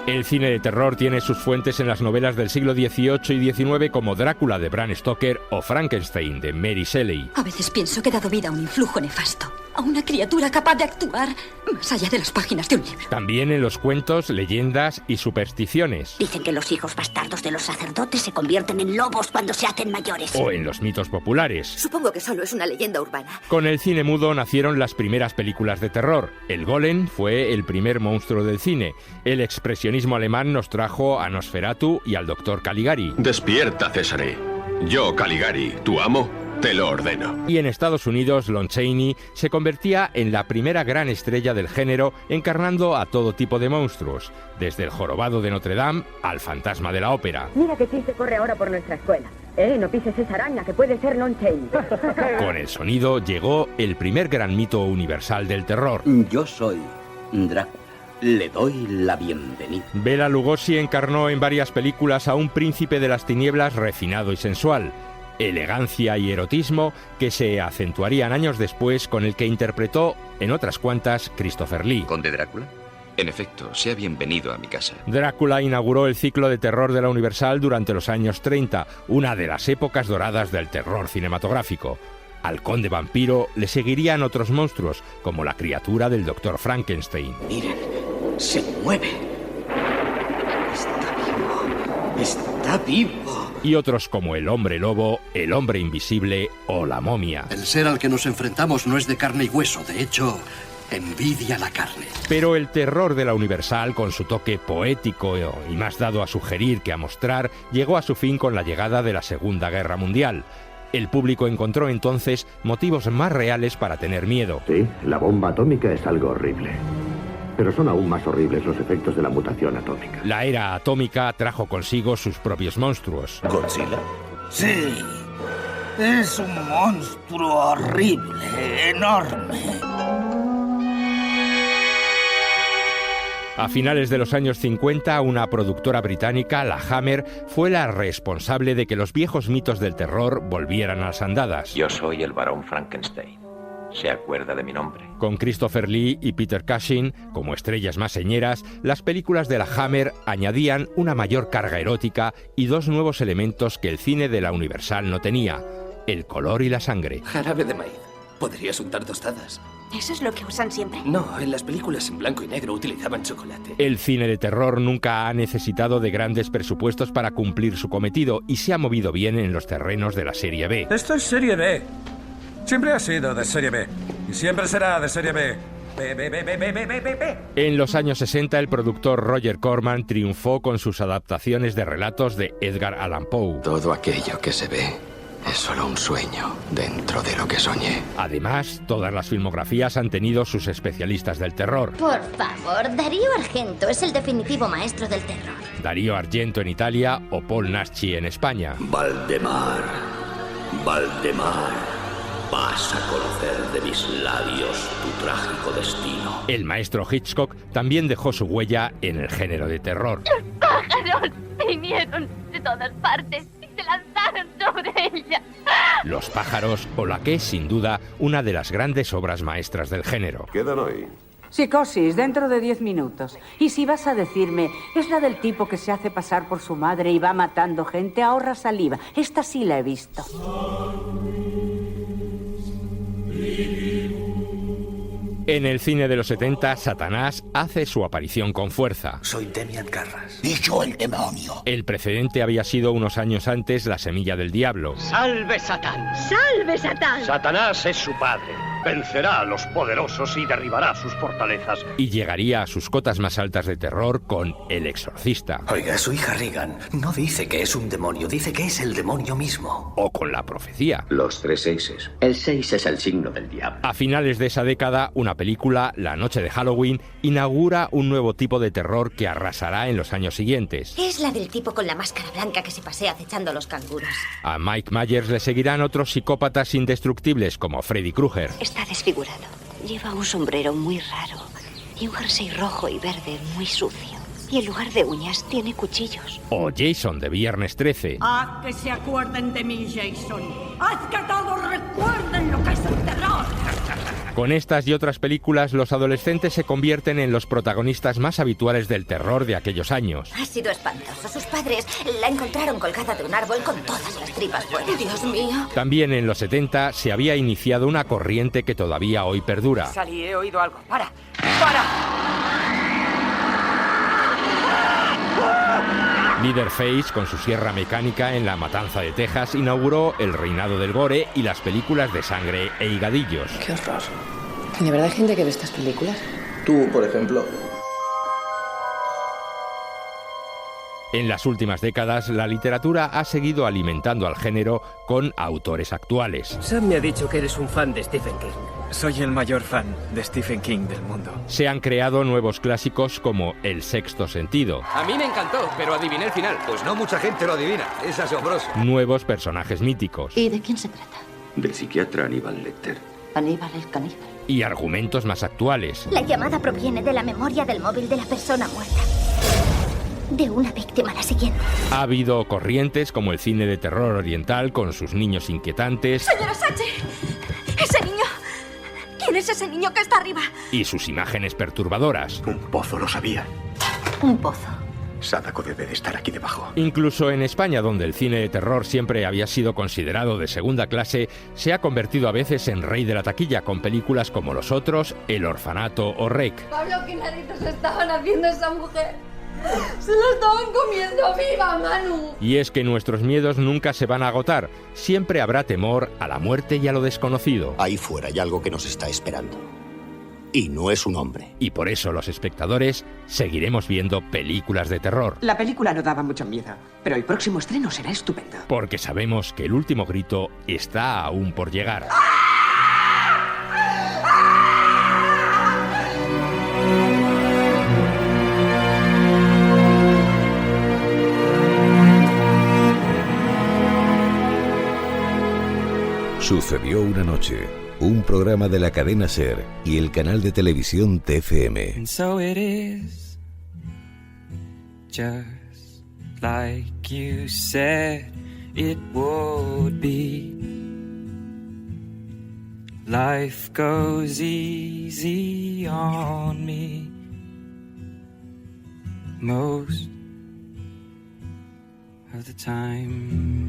El cine de terror tiene sus fuentes en las novelas del siglo XVIII y XIX como Drácula de Bram Stoker o Frankenstein de Mary Shelley. A veces pienso que he dado vida a un influjo nefasto, a una criatura capaz de actuar más allá de las páginas de un libro. También en los cuentos, leyendas y supersticiones. Dicen que los hijos bastardos de los sacerdotes se convierten en lobos cuando se hacen mayores. O en los mitos populares. Supongo que solo es una leyenda urbana. Con el cine mudo nacieron las primeras películas de terror. El Golem fue el primer monstruo del cine. El expresionismo alemán nos trajo a Nosferatu y al Dr. Caligari. Despierta, Césare. Yo, Caligari, tu amo, te lo ordeno. Y en Estados Unidos, Lon Chaney se convertía en la primera gran estrella del género, encarnando a todo tipo de monstruos, desde el jorobado de Notre Dame al fantasma de la ópera. Mira qué chiste corre ahora por nuestra escuela. No pises esa araña, que puede ser Lon Chaney. Con el sonido llegó el primer gran mito universal del terror. Yo soy Drácula. Le doy la bienvenida. Bela Lugosi encarnó en varias películas a un príncipe de las tinieblas refinado y sensual. Elegancia y erotismo que se acentuarían años después con el que interpretó en otras cuantas Christopher Lee. ¿Conde Drácula? En efecto, sea bienvenido a mi casa. Drácula inauguró el ciclo de terror de la Universal durante los años 30, una de las épocas doradas del terror cinematográfico. Al conde vampiro le seguirían otros monstruos, como la criatura del Dr. Frankenstein. Miren, se mueve. Está vivo. Está vivo. Y otros como el hombre lobo, el hombre invisible o la momia. El ser al que nos enfrentamos no es de carne y hueso, de hecho, envidia la carne. Pero el terror de la Universal, con su toque poético y más dado a sugerir que a mostrar, llegó a su fin con la llegada de la Segunda Guerra Mundial. El público encontró entonces motivos más reales para tener miedo. Sí, la bomba atómica es algo horrible. Pero son aún más horribles los efectos de la mutación atómica. La era atómica trajo consigo sus propios monstruos. ¿Godzilla? Sí. Es un monstruo horrible, enorme. A finales de los años 50, una productora británica, la Hammer, fue la responsable de que los viejos mitos del terror volvieran a las andadas. Yo soy el barón Frankenstein. ¿Se acuerda de mi nombre? Con Christopher Lee y Peter Cushing como estrellas más señeras, las películas de la Hammer añadían una mayor carga erótica y dos nuevos elementos que el cine de la Universal no tenía: el color y la sangre. Jarabe de maíz. Podrías untar tostadas. ¿Eso es lo que usan siempre? No, en las películas en blanco y negro utilizaban chocolate. El cine de terror nunca ha necesitado de grandes presupuestos para cumplir su cometido y se ha movido bien en los terrenos de la serie B. Esto es serie B. Siempre ha sido de serie B. Y siempre será de serie B. B. En los años 60, el productor Roger Corman triunfó con sus adaptaciones de relatos de Edgar Allan Poe. Todo aquello que se ve es solo un sueño dentro de lo que soñé. Además, todas las filmografías han tenido sus especialistas del terror. Por favor, Darío Argento es el definitivo maestro del terror. Darío Argento en Italia o Paul Naschy en España. Valdemar, vas a conocer de mis labios tu trágico destino. El maestro Hitchcock también dejó su huella en el género de terror. Los pájaros vinieron de todas partes y se lanzaron sobre ella. Los pájaros, o la que es sin duda una de las grandes obras maestras del género. Quedan hoy. Psicosis, dentro de 10 minutos. Y si vas a decirme, es la del tipo que se hace pasar por su madre y va matando gente, ahorra saliva. Esta sí la he visto. En el cine de los 70, Satanás hace su aparición con fuerza. Soy Demian Carras. Y yo el demonio. El precedente había sido unos años antes La semilla del diablo. ¡Salve Satán! ¡Salve, Satán! Satanás es su padre. Vencerá a los poderosos y derribará sus fortalezas. Y llegaría a sus cotas más altas de terror con El Exorcista. Oiga, su hija Regan no dice que es un demonio, dice que es el demonio mismo. O con La Profecía. Los 3 seises. El 6 es el signo del diablo. A finales de esa década, una película, La Noche de Halloween, inaugura un nuevo tipo de terror que arrasará en los años siguientes. Es la del tipo con la máscara blanca que se pasea acechando a los canguros. A Mike Myers le seguirán otros psicópatas indestructibles como Freddy Krueger. Está desfigurado. Lleva un sombrero muy raro y un jersey rojo y verde muy sucio. Y en lugar de uñas tiene cuchillos. O Jason de Viernes 13. Haz que se acuerden de mí, Jason. Haz que todos recuerden lo que es el terror. Con estas y otras películas, los adolescentes se convierten en los protagonistas más habituales del terror de aquellos años. Ha sido espantoso. Sus padres la encontraron colgada de un árbol con todas las tripas fuera. Dios mío. También en los 70 se había iniciado una corriente que todavía hoy perdura. Sally, he oído algo. ¡Para! Leatherface, con su sierra mecánica en La Matanza de Texas, inauguró el reinado del gore y las películas de sangre e higadillos. ¡Qué horror! ¿De verdad hay gente que ve estas películas? Tú, por ejemplo. En las últimas décadas, la literatura ha seguido alimentando al género con autores actuales. Sam me ha dicho que eres un fan de Stephen King. Soy el mayor fan de Stephen King del mundo. Se han creado nuevos clásicos como El Sexto Sentido. A mí me encantó, pero adiviné el final. Pues no mucha gente lo adivina. Es asombroso. Nuevos personajes míticos. ¿Y de quién se trata? Del psiquiatra Aníbal Lecter. Aníbal el caníbal. Y argumentos más actuales. La llamada proviene de la memoria del móvil de la persona muerta. De una víctima a la siguiente. Ha habido corrientes como el cine de terror oriental con sus niños inquietantes. Señora Sache, ese niño. ¿Quién es ese niño que está arriba? Y sus imágenes perturbadoras. Un pozo, lo sabía. Un pozo. Sadako debe de estar aquí debajo. Incluso en España, donde el cine de terror siempre había sido considerado de segunda clase, se ha convertido a veces en rey de la taquilla con películas como Los Otros, El Orfanato o Rec. Pablo, ¿qué narices estaban haciendo esa mujer? ¡Se la estaban comiendo viva, Manu! Y es que nuestros miedos nunca se van a agotar. Siempre habrá temor a la muerte y a lo desconocido. Ahí fuera hay algo que nos está esperando. Y no es un hombre. Y por eso los espectadores seguiremos viendo películas de terror. La película no daba mucho miedo, pero el próximo estreno será estupendo. Porque sabemos que el último grito está aún por llegar. Sucedió una noche, un programa de la cadena SER y el canal de televisión TFM. And so it is, just like you said it would be. Life goes easy on me most of the time.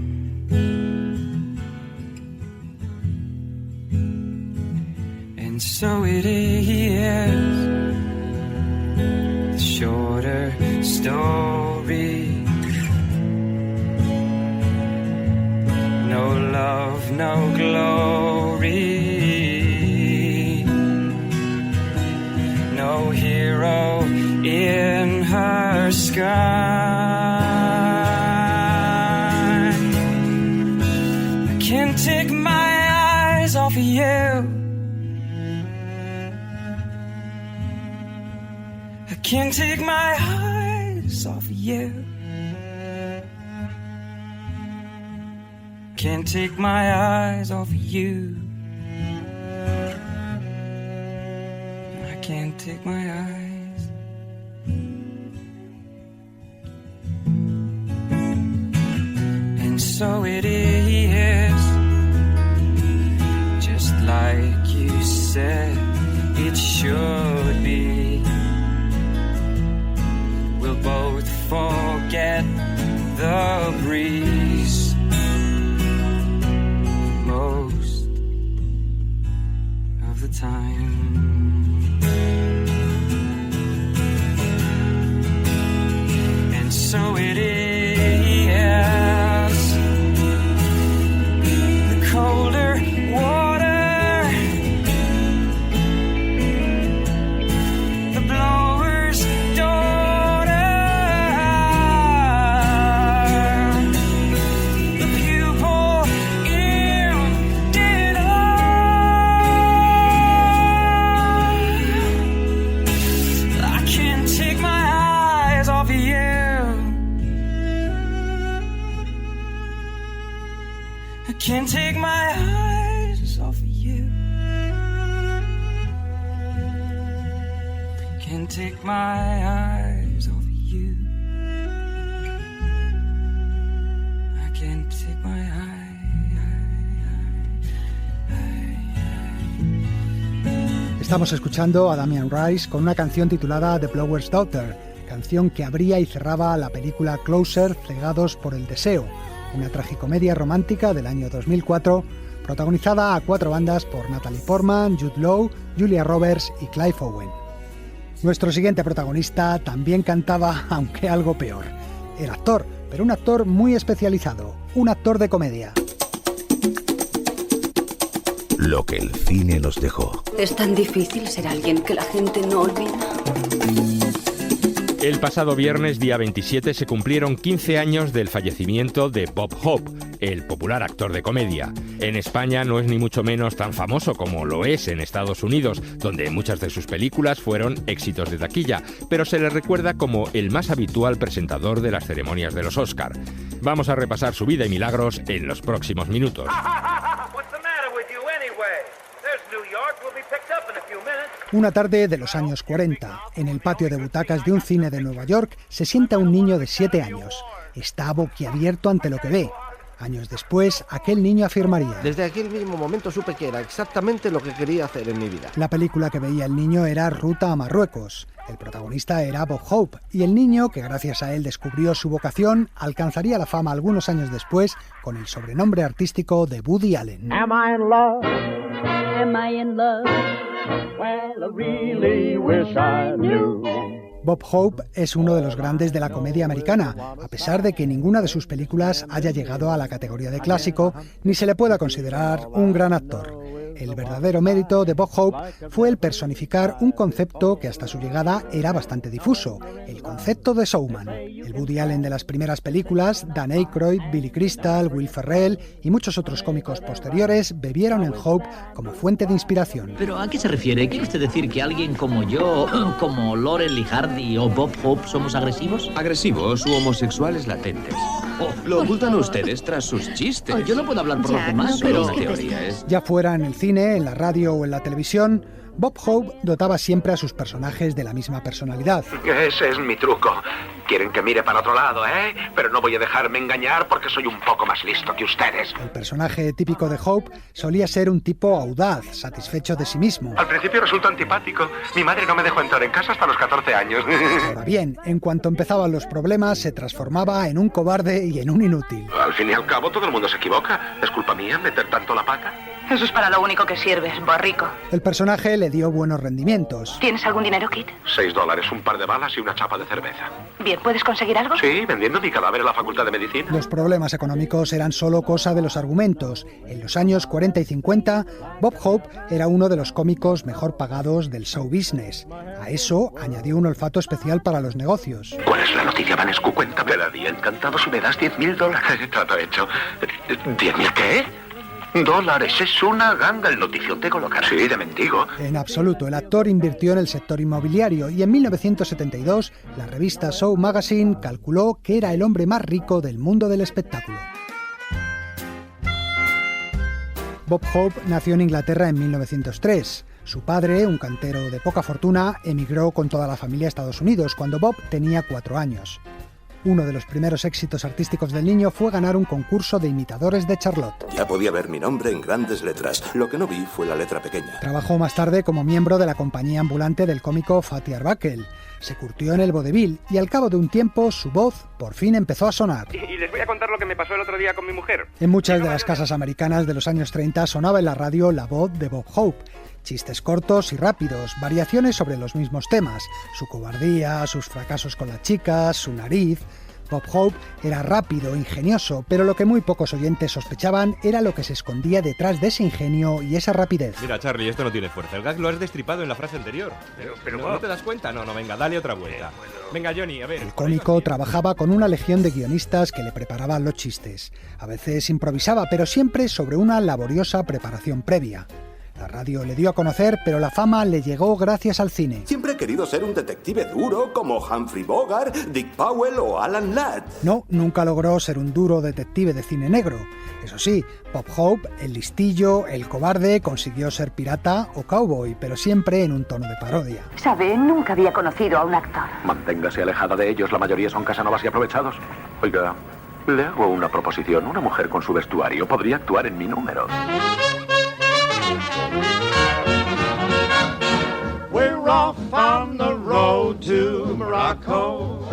And so it is, the shorter story. No love, no glory. No hero in her sky. I can't take my eyes off of you. I can't take my eyes off of you. Can't take my eyes off of you. I can't take my eyes. And so it is, just like you said it should be. We'll both forget the breeze most of the time. And so it is, the colder water I can't take my eyes off of you. Can't take my eyes off of you. I can't take my eyes. Estamos escuchando a Damien Rice con una canción titulada The Blower's Daughter, canción que abría y cerraba la película Closer, Cegados por el Deseo, una tragicomedia romántica del año 2004, protagonizada a 4 bandas por Natalie Portman, Jude Law, Julia Roberts y Clive Owen. Nuestro siguiente protagonista también cantaba, aunque algo peor. Era actor, pero un actor muy especializado, un actor de comedia. Lo que el cine nos dejó. Es tan difícil ser alguien que la gente no olvida. El pasado viernes, día 27, se cumplieron 15 años del fallecimiento de Bob Hope, el popular actor de comedia. En España no es ni mucho menos tan famoso como lo es en Estados Unidos, donde muchas de sus películas fueron éxitos de taquilla, pero se le recuerda como el más habitual presentador de las ceremonias de los Oscar. Vamos a repasar su vida y milagros en los próximos minutos. Una tarde de los años 40, en el patio de butacas de un cine de Nueva York, se sienta un niño de 7 años. Está boquiabierto ante lo que ve. Años después, aquel niño afirmaría: desde aquel mismo momento supe que era exactamente lo que quería hacer en mi vida. La película que veía el niño era Ruta a Marruecos. El protagonista era Bob Hope, y el niño, que gracias a él descubrió su vocación, alcanzaría la fama algunos años después con el sobrenombre artístico de Woody Allen. Am I in love? Am I in love? Well, I really wish I knew. Bob Hope es uno de los grandes de la comedia americana, a pesar de que ninguna de sus películas haya llegado a la categoría de clásico, ni se le pueda considerar un gran actor. El verdadero mérito de Bob Hope fue el personificar un concepto que hasta su llegada era bastante difuso, el concepto de showman. El Woody Allen de las primeras películas, Dan Aykroyd, Billy Crystal, Will Ferrell y muchos otros cómicos posteriores bebieron en Hope como fuente de inspiración. ¿Pero a qué se refiere? ¿Quiere usted decir que alguien como yo, como Laurel y Hardy o Bob Hope somos agresivos? Agresivos u homosexuales latentes. Lo ocultan ustedes tras sus chistes. Yo no puedo hablar por los demás, pero una teoría es... Ya fuera en el cine, en la radio o en la televisión, Bob Hope dotaba siempre a sus personajes de la misma personalidad. Ese es mi truco. Quieren que mire para otro lado, ¿eh? Pero no voy a dejarme engañar porque soy un poco más listo que ustedes. El personaje típico de Hope solía ser un tipo audaz, satisfecho de sí mismo. Al principio resulta antipático. Mi madre no me dejó entrar en casa hasta los 14 años. Ahora bien, en cuanto empezaban los problemas, se transformaba en un cobarde y en un inútil. Al fin y al cabo, todo el mundo se equivoca. ¿Es culpa mía meter tanto la pata? Eso es para lo único que sirves, borrico. El personaje le dio buenos rendimientos. ¿Tienes algún dinero, Kit? $6, un par de balas y una chapa de cerveza. Bien, ¿puedes conseguir algo? Sí, vendiendo mi cadáver en la Facultad de Medicina. Los problemas económicos eran solo cosa de los argumentos. En los años 40 y 50, Bob Hope era uno de los cómicos mejor pagados del show business. A eso añadió un olfato especial para los negocios. ¿Cuál es la noticia, Vanescu? Cuéntame. Me daría encantado si me das $10,000. Todo hecho. ¿10,000 qué? $, es una ganga el notición te colocar. Sí, de mendigo. En absoluto, el actor invirtió en el sector inmobiliario y en 1972 la revista Show Magazine calculó que era el hombre más rico del mundo del espectáculo. Bob Hope nació en Inglaterra en 1903. Su padre, un cantero de poca fortuna, emigró con toda la familia a Estados Unidos cuando Bob tenía 4 años. Uno de los primeros éxitos artísticos del niño fue ganar un concurso de imitadores de Charlotte. Ya podía ver mi nombre en grandes letras. Lo que no vi fue la letra pequeña. Trabajó más tarde como miembro de la compañía ambulante del cómico Fatty Arbuckle. Se curtió en el vodevil y al cabo de un tiempo su voz por fin empezó a sonar. Y les voy a contar lo que me pasó el otro día con mi mujer. En muchas de las casas americanas de los años 30 sonaba en la radio la voz de Bob Hope. Chistes cortos y rápidos, variaciones sobre los mismos temas, su cobardía, sus fracasos con las chicas, su nariz. Bob Hope era rápido, ingenioso, pero lo que muy pocos oyentes sospechaban era lo que se escondía detrás de ese ingenio y esa rapidez. Mira, Charlie, esto no tiene fuerza. El gag lo has destripado en la frase anterior. Pero ¿no te das cuenta? No, venga, dale otra vuelta. Venga, Johnny, a ver. El cómico trabajaba con una legión de guionistas que le preparaban los chistes. A veces improvisaba, pero siempre sobre una laboriosa preparación previa. La radio le dio a conocer, pero la fama le llegó gracias al cine. Siempre he querido ser un detective duro como Humphrey Bogart, Dick Powell o Alan Ladd. No, nunca logró ser un duro detective de cine negro. Eso sí, Bob Hope, el listillo, el cobarde, consiguió ser pirata o cowboy, pero siempre en un tono de parodia. Sabe, nunca había conocido a un actor. Manténgase alejada de ellos, la mayoría son casanovas y aprovechados. Oiga, le hago una proposición. Una mujer con su vestuario podría actuar en mi número. We're off on the road to Morocco.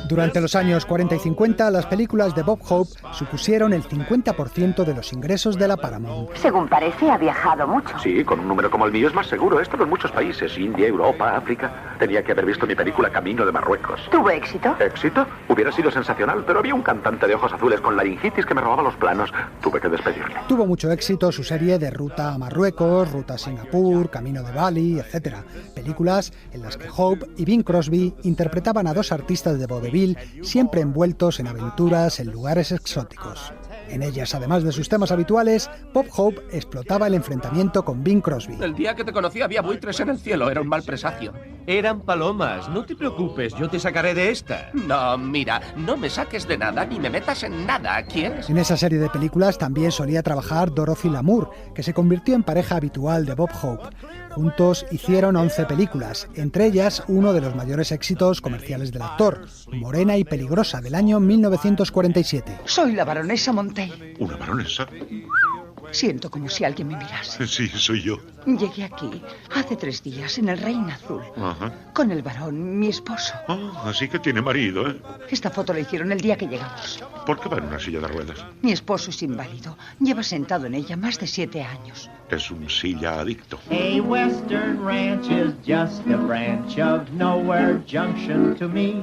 Durante los años 40 y 50, las películas de Bob Hope supusieron el 50% de los ingresos de la Paramount. Según parece, ha viajado mucho. Sí, con un número como el mío es más seguro. He estado en muchos países, India, Europa, África. Tenía que haber visto mi película Camino de Marruecos. ¿Tuvo éxito? ¿Éxito? Hubiera sido sensacional, pero había un cantante de ojos azules con laringitis que me robaba los planos. Tuve que despedirle. Tuvo mucho éxito su serie de Ruta a Marruecos, Ruta a Singapur, Camino de Bali, etc. Películas en las que Hope y Bing Crosby interpretaban a dos artistas de vodevil siempre envueltos en aventuras en lugares exóticos. En ellas, además de sus temas habituales, Bob Hope explotaba el enfrentamiento con Bing Crosby. El día que te conocí había buitres en el cielo, era un mal presagio. Eran palomas, no te preocupes, yo te sacaré de esta. No, mira, no me saques de nada ni me metas en nada, ¿quieres? En esa serie de películas también solía trabajar Dorothy Lamour, que se convirtió en pareja habitual de Bob Hope. Juntos hicieron 11 películas, entre ellas uno de los mayores éxitos comerciales del actor, Morena y peligrosa, del año 1947. Soy la baronesa Monteil. ¿Una baronesa? Siento como si alguien me mirase. Sí, soy yo. Llegué aquí hace 3 días en el Reina Azul. Ajá. Con el varón, mi esposo. Así que tiene marido, ¿eh? Esta foto la hicieron el día que llegamos. ¿Por qué va en una silla de ruedas? Mi esposo es inválido. Lleva sentado en ella más de 7 años. Es un silla adicto. A western ranch is just a branch of Nowhere Junction to me.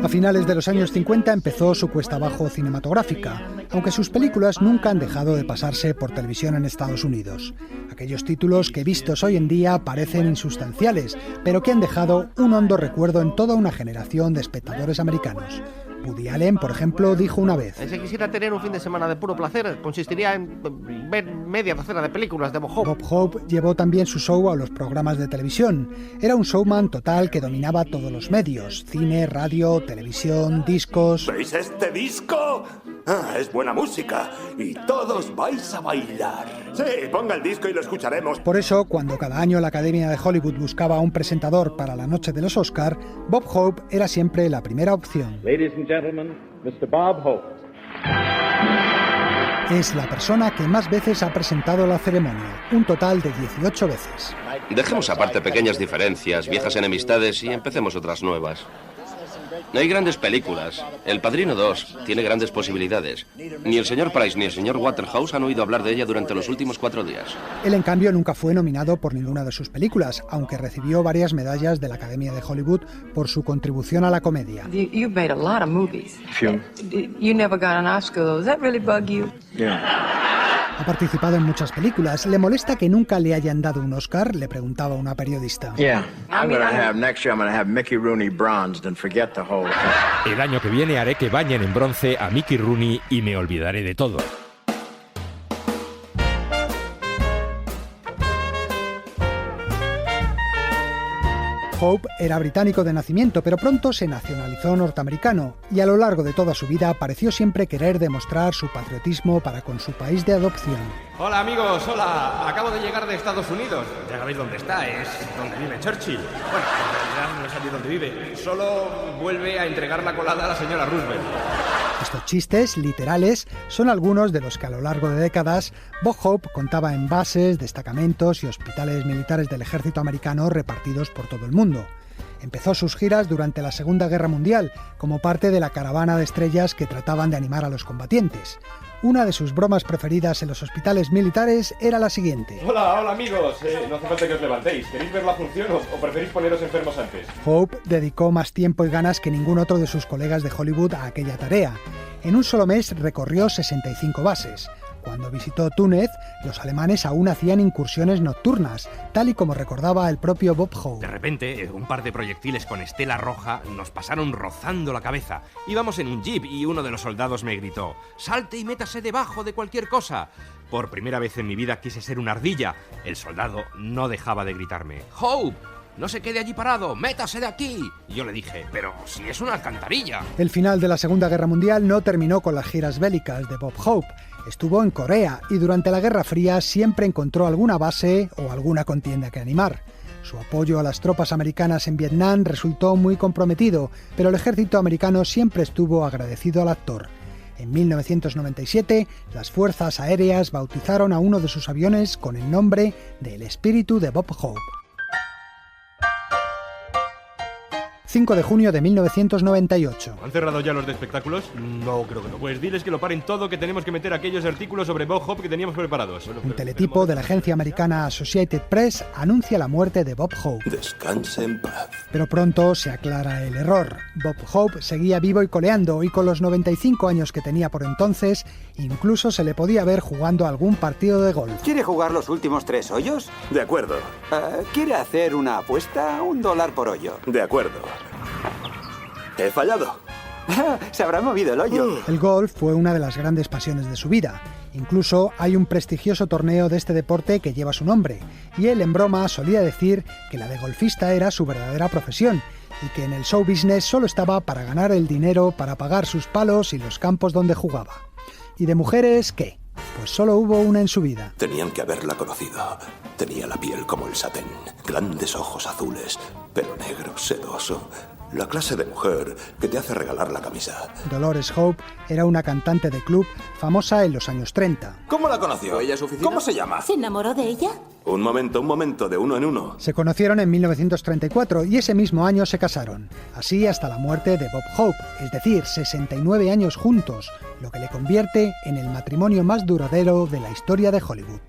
A finales de los años 50 empezó su cuesta abajo cinematográfica, aunque sus películas nunca han dejado de pasarse por televisión en Estados Unidos. Aquellos títulos que vistos hoy en día parecen insustanciales, pero que han dejado un hondo recuerdo en toda una generación de espectadores americanos. Woody Allen, por ejemplo, dijo una vez: Si quisiera tener un fin de semana de puro placer, consistiría en ver media docena de películas de Bob Hope. Bob Hope llevó también su show a los programas de televisión. Era un showman total que dominaba todos los medios: cine, radio, televisión, discos. ¿Veis este disco? Es buena música y todos vais a bailar. Sí, ponga el disco y lo escucharemos. Por eso, cuando cada año la Academia de Hollywood buscaba un presentador para la noche de los Oscar, Bob Hope era siempre la primera opción. Ladies and gentlemen, Mr. Bob Hope. Es la persona que más veces ha presentado la ceremonia, un total de 18 veces. Dejemos aparte pequeñas diferencias, viejas enemistades y empecemos otras nuevas. Hay grandes películas. El Padrino 2 tiene grandes posibilidades. Ni el señor Price ni el señor Waterhouse han oído hablar de ella durante los últimos 4 días. Él, en cambio, nunca fue nominado por ninguna de sus películas, aunque recibió varias medallas de la Academia de Hollywood por su contribución a la comedia. You've made a lot of movies. Few. You never got an Oscar, though. Does that really bug you? Yeah. Ha participado en muchas películas. ¿Le molesta que nunca le hayan dado un Oscar?, le preguntaba una periodista. Next year I'm gonna have Mickey Rooney bronzed and forget the whole thing. El año que viene haré que bañen en bronce a Mickey Rooney y me olvidaré de todo. Hope era británico de nacimiento, pero pronto se nacionalizó norteamericano y a lo largo de toda su vida pareció siempre querer demostrar su patriotismo para con su país de adopción. Hola amigos, hola. Acabo de llegar de Estados Unidos. Ya sabéis dónde está, es donde vive Churchill. Bueno, en realidad no es allí donde vive. Solo vuelve a entregar la colada a la señora Roosevelt. Estos chistes literales son algunos de los que a lo largo de décadas Bob Hope contaba en bases, destacamentos y hospitales militares del ejército americano repartidos por todo el mundo. Empezó sus giras durante la Segunda Guerra Mundial como parte de la caravana de estrellas que trataban de animar a los combatientes. Una de sus bromas preferidas en los hospitales militares era la siguiente. Hola amigos, no hace falta que os levantéis. ¿Queréis ver la función o preferís poneros enfermos antes? Hope dedicó más tiempo y ganas que ningún otro de sus colegas de Hollywood a aquella tarea. En un solo mes recorrió 65 bases. Cuando visitó Túnez, los alemanes aún hacían incursiones nocturnas, tal y como recordaba el propio Bob Hope. De repente, un par de proyectiles con estela roja nos pasaron rozando la cabeza. Íbamos en un jeep y uno de los soldados me gritó: «Salte y métase debajo de cualquier cosa». Por primera vez en mi vida quise ser una ardilla. El soldado no dejaba de gritarme: «Hope, no se quede allí parado, métase de aquí». Y yo le dije: «Pero si es una alcantarilla». El final de la Segunda Guerra Mundial no terminó con las giras bélicas de Bob Hope. Estuvo en Corea y durante la Guerra Fría siempre encontró alguna base o alguna contienda que animar. Su apoyo a las tropas americanas en Vietnam resultó muy comprometido, pero el ejército americano siempre estuvo agradecido al actor. En 1997, las fuerzas aéreas bautizaron a uno de sus aviones con el nombre de El Espíritu de Bob Hope. 5 de junio de 1998. ¿Han cerrado ya los de espectáculos? No, creo que no. Pues diles que lo paren todo, que tenemos que meter aquellos artículos sobre Bob Hope que teníamos preparados. Un teletipo de la agencia americana Associated Press anuncia la muerte de Bob Hope. Descanse en paz. Pero pronto se aclara el error. Bob Hope seguía vivo y coleando, y con los 95 años que tenía por entonces, incluso se le podía ver jugando algún partido de golf. ¿Quiere jugar los últimos 3 hoyos? De acuerdo. ¿Quiere hacer una apuesta? $1 por hoyo. De acuerdo. He fallado. Se habrá movido el hoyo. El golf fue una de las grandes pasiones de su vida. Incluso hay un prestigioso torneo de este deporte que lleva su nombre, y él en broma solía decir que la de golfista era su verdadera profesión y que en el show business solo estaba para ganar el dinero para pagar sus palos y los campos donde jugaba. ¿Y de mujeres qué? Pues solo hubo una en su vida. Tenían que haberla conocido. Tenía la piel como el satén, grandes ojos azules, pelo negro, sedoso. La clase de mujer que te hace regalar la camisa. Dolores Hope era una cantante de club famosa en los años 30. ¿Cómo la conoció? ¿Ella es su oficina? ¿Cómo se llama? ¿Se enamoró de ella? Un momento, de uno en uno. Se conocieron en 1934 y ese mismo año se casaron. Así hasta la muerte de Bob Hope, es decir, 69 años juntos, lo que le convierte en el matrimonio más duradero de la historia de Hollywood.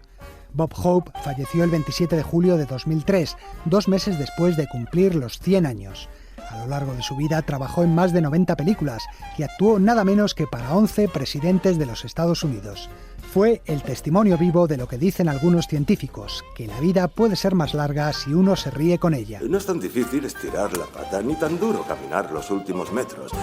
Bob Hope falleció el 27 de julio de 2003, 2 meses después de cumplir los 100 años. A lo largo de su vida trabajó en más de 90 películas y actuó nada menos que para 11 presidentes de los Estados Unidos. Fue el testimonio vivo de lo que dicen algunos científicos, que la vida puede ser más larga si uno se ríe con ella. No es tan difícil estirar la pata, ni tan duro caminar los últimos metros.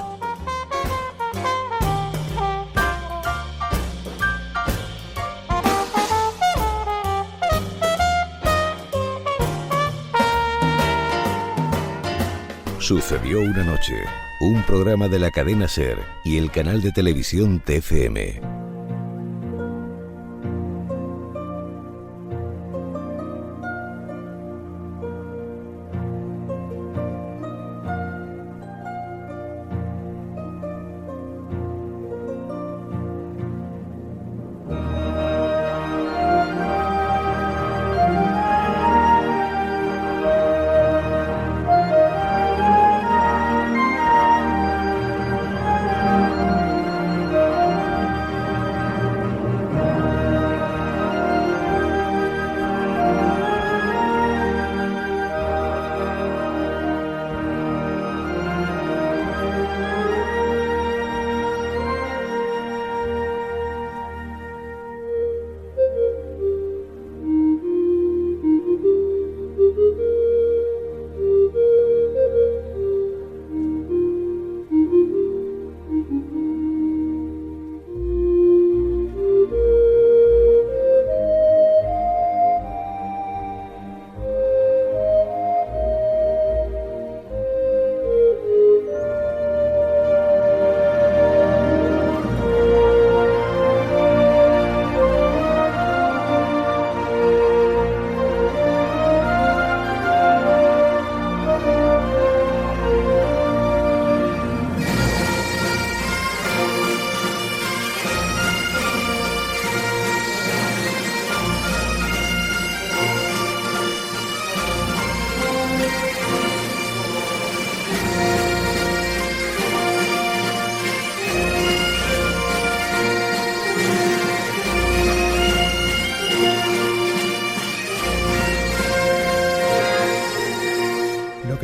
Sucedió una noche, un programa de la cadena SER y el canal de televisión TFM.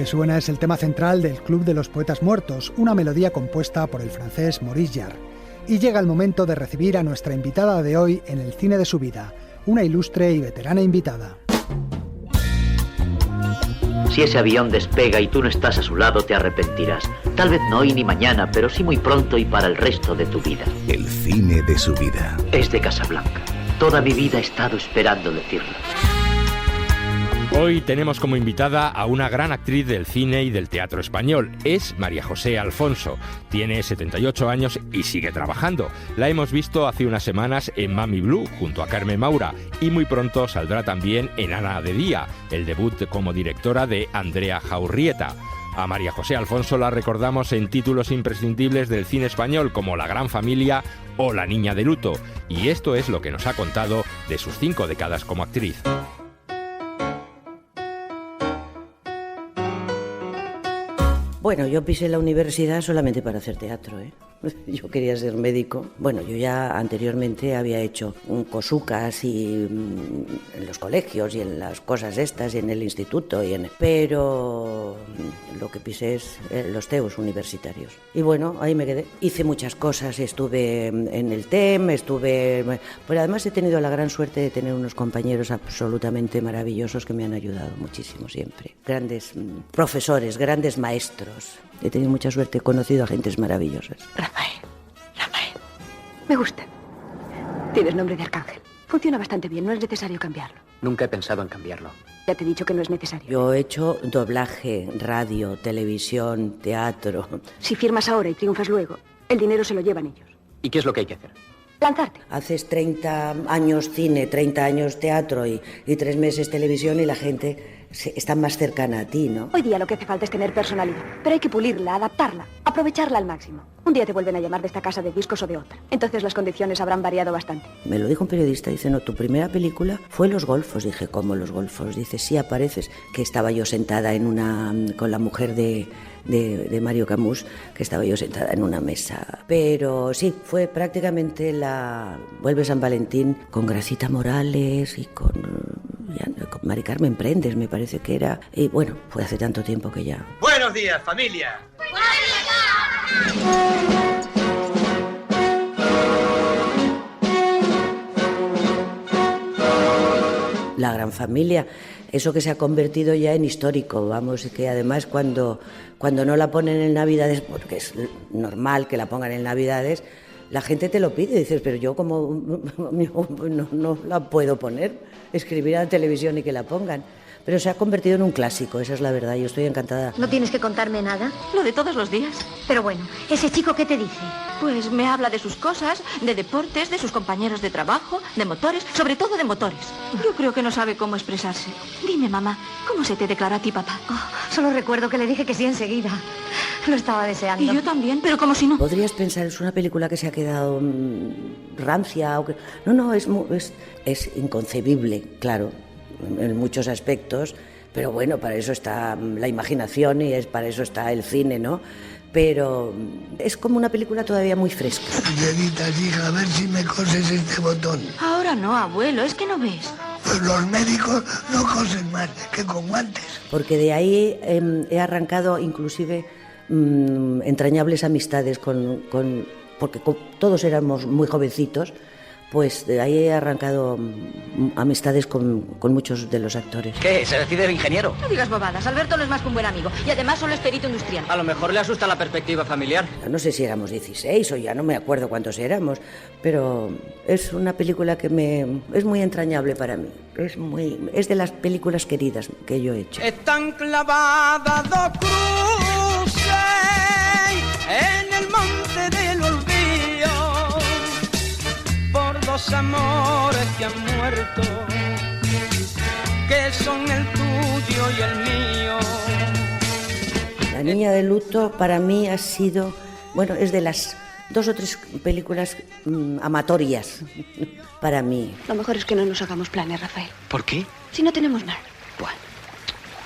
que suena es el tema central del Club de los Poetas Muertos, una melodía compuesta por el francés Maurice Jarre. Y llega el momento de recibir a nuestra invitada de hoy en el cine de su vida, una ilustre y veterana invitada. Si ese avión despega y tú no estás a su lado, te arrepentirás. Tal vez no hoy ni mañana, pero sí muy pronto y para el resto de tu vida. El cine de su vida. Es de Casablanca. Toda mi vida he estado esperando decirlo. Hoy tenemos como invitada a una gran actriz del cine y del teatro español. Es María José Alfonso. Tiene 78 años y sigue trabajando. La hemos visto hace unas semanas en Mami Blue junto a Carmen Maura y muy pronto saldrá también en Ana de Día, el debut como directora de Andrea Jaurrieta. A María José Alfonso la recordamos en títulos imprescindibles del cine español como La Gran Familia o La Niña de Luto. Y esto es lo que nos ha contado de sus 5 décadas como actriz. Bueno, yo pisé la universidad solamente para hacer teatro, ¿eh? Yo quería ser médico. Bueno, yo ya anteriormente había hecho cosucas y en los colegios y en las cosas estas y en el instituto pero lo que pisé es los teos universitarios. Y bueno, ahí me quedé. Hice muchas cosas, estuve en el TEM, pero además he tenido la gran suerte de tener unos compañeros absolutamente maravillosos que me han ayudado muchísimo siempre. Grandes profesores, grandes maestros. He tenido mucha suerte, he conocido a gentes maravillosas. Rafael, me gusta. Tienes nombre de arcángel. Funciona bastante bien, no es necesario cambiarlo. Nunca he pensado en cambiarlo. Ya te he dicho que no es necesario. Yo he hecho doblaje, radio, televisión, teatro. Si firmas ahora y triunfas luego, el dinero se lo llevan ellos. ¿Y qué es lo que hay que hacer? Lanzarte. Haces 30 años cine, 30 años teatro y 3 meses televisión y la gente está más cercana a ti, ¿no? Hoy día lo que hace falta es tener personalidad, pero hay que pulirla, adaptarla, aprovecharla al máximo. Un día te vuelven a llamar de esta casa de discos o de otra. Entonces las condiciones habrán variado bastante. Me lo dijo un periodista, dice, no, tu primera película fue Los Golfos. Dije, ¿cómo Los Golfos? Dice, sí, apareces. Que estaba yo sentada con la mujer de Mario Camus, que estaba yo sentada en una mesa. Pero sí, fue prácticamente Vuelve San Valentín con Gracita Morales y con Mari Carmen Prendes, me parece que era. Y bueno, fue hace tanto tiempo que ya. Buenos días, familia. La Gran Familia, eso que se ha convertido ya en histórico, vamos, que además cuando no la ponen en Navidades, porque es normal que la pongan en Navidades, la gente te lo pide, dices, pero yo como no la puedo poner, escribir a la televisión y que la pongan. Pero se ha convertido en un clásico, esa es la verdad, yo estoy encantada. ¿No tienes que contarme nada? Lo de todos los días. Pero bueno, ¿ese chico qué te dice? Pues me habla de sus cosas, de deportes, de sus compañeros de trabajo, de motores, sobre todo de motores. Yo creo que no sabe cómo expresarse. Dime, mamá, ¿cómo se te declaró a ti, papá? Solo recuerdo que le dije que sí enseguida. Lo estaba deseando. Y yo también, pero como si no. Podrías pensar, es una película que se ha quedado rancia o que... No, es inconcebible, claro, en muchos aspectos, pero bueno, para eso está la imaginación y para eso está el cine, ¿no? Pero es como una película todavía muy fresca. Señorita, hija, a ver si me coses este botón. Ahora no, abuelo, es que no ves. Pues los médicos no cosen más que con guantes. Porque de ahí he arrancado inclusive entrañables amistades porque todos éramos muy jovencitos. Pues de ahí he arrancado amistades con muchos de los actores. ¿Qué? ¿Se decide de ingeniero? No digas bobadas, Alberto no es más que un buen amigo. Y además solo es perito industrial. A lo mejor le asusta la perspectiva familiar. No sé si éramos 16 o ya no me acuerdo cuántos éramos, pero es una película que es muy entrañable para mí. Es de las películas queridas que yo he hecho. Están clavadas dos cruces en el monte del olvido. Dos amores que han muerto, que son el tuyo y el mío. La Niña de Luto para mí ha sido, bueno, es de las 2 o 3 películas amatorias para mí. Lo mejor es que no nos hagamos planes, Rafael. ¿Por qué? Si no tenemos nada. Bueno.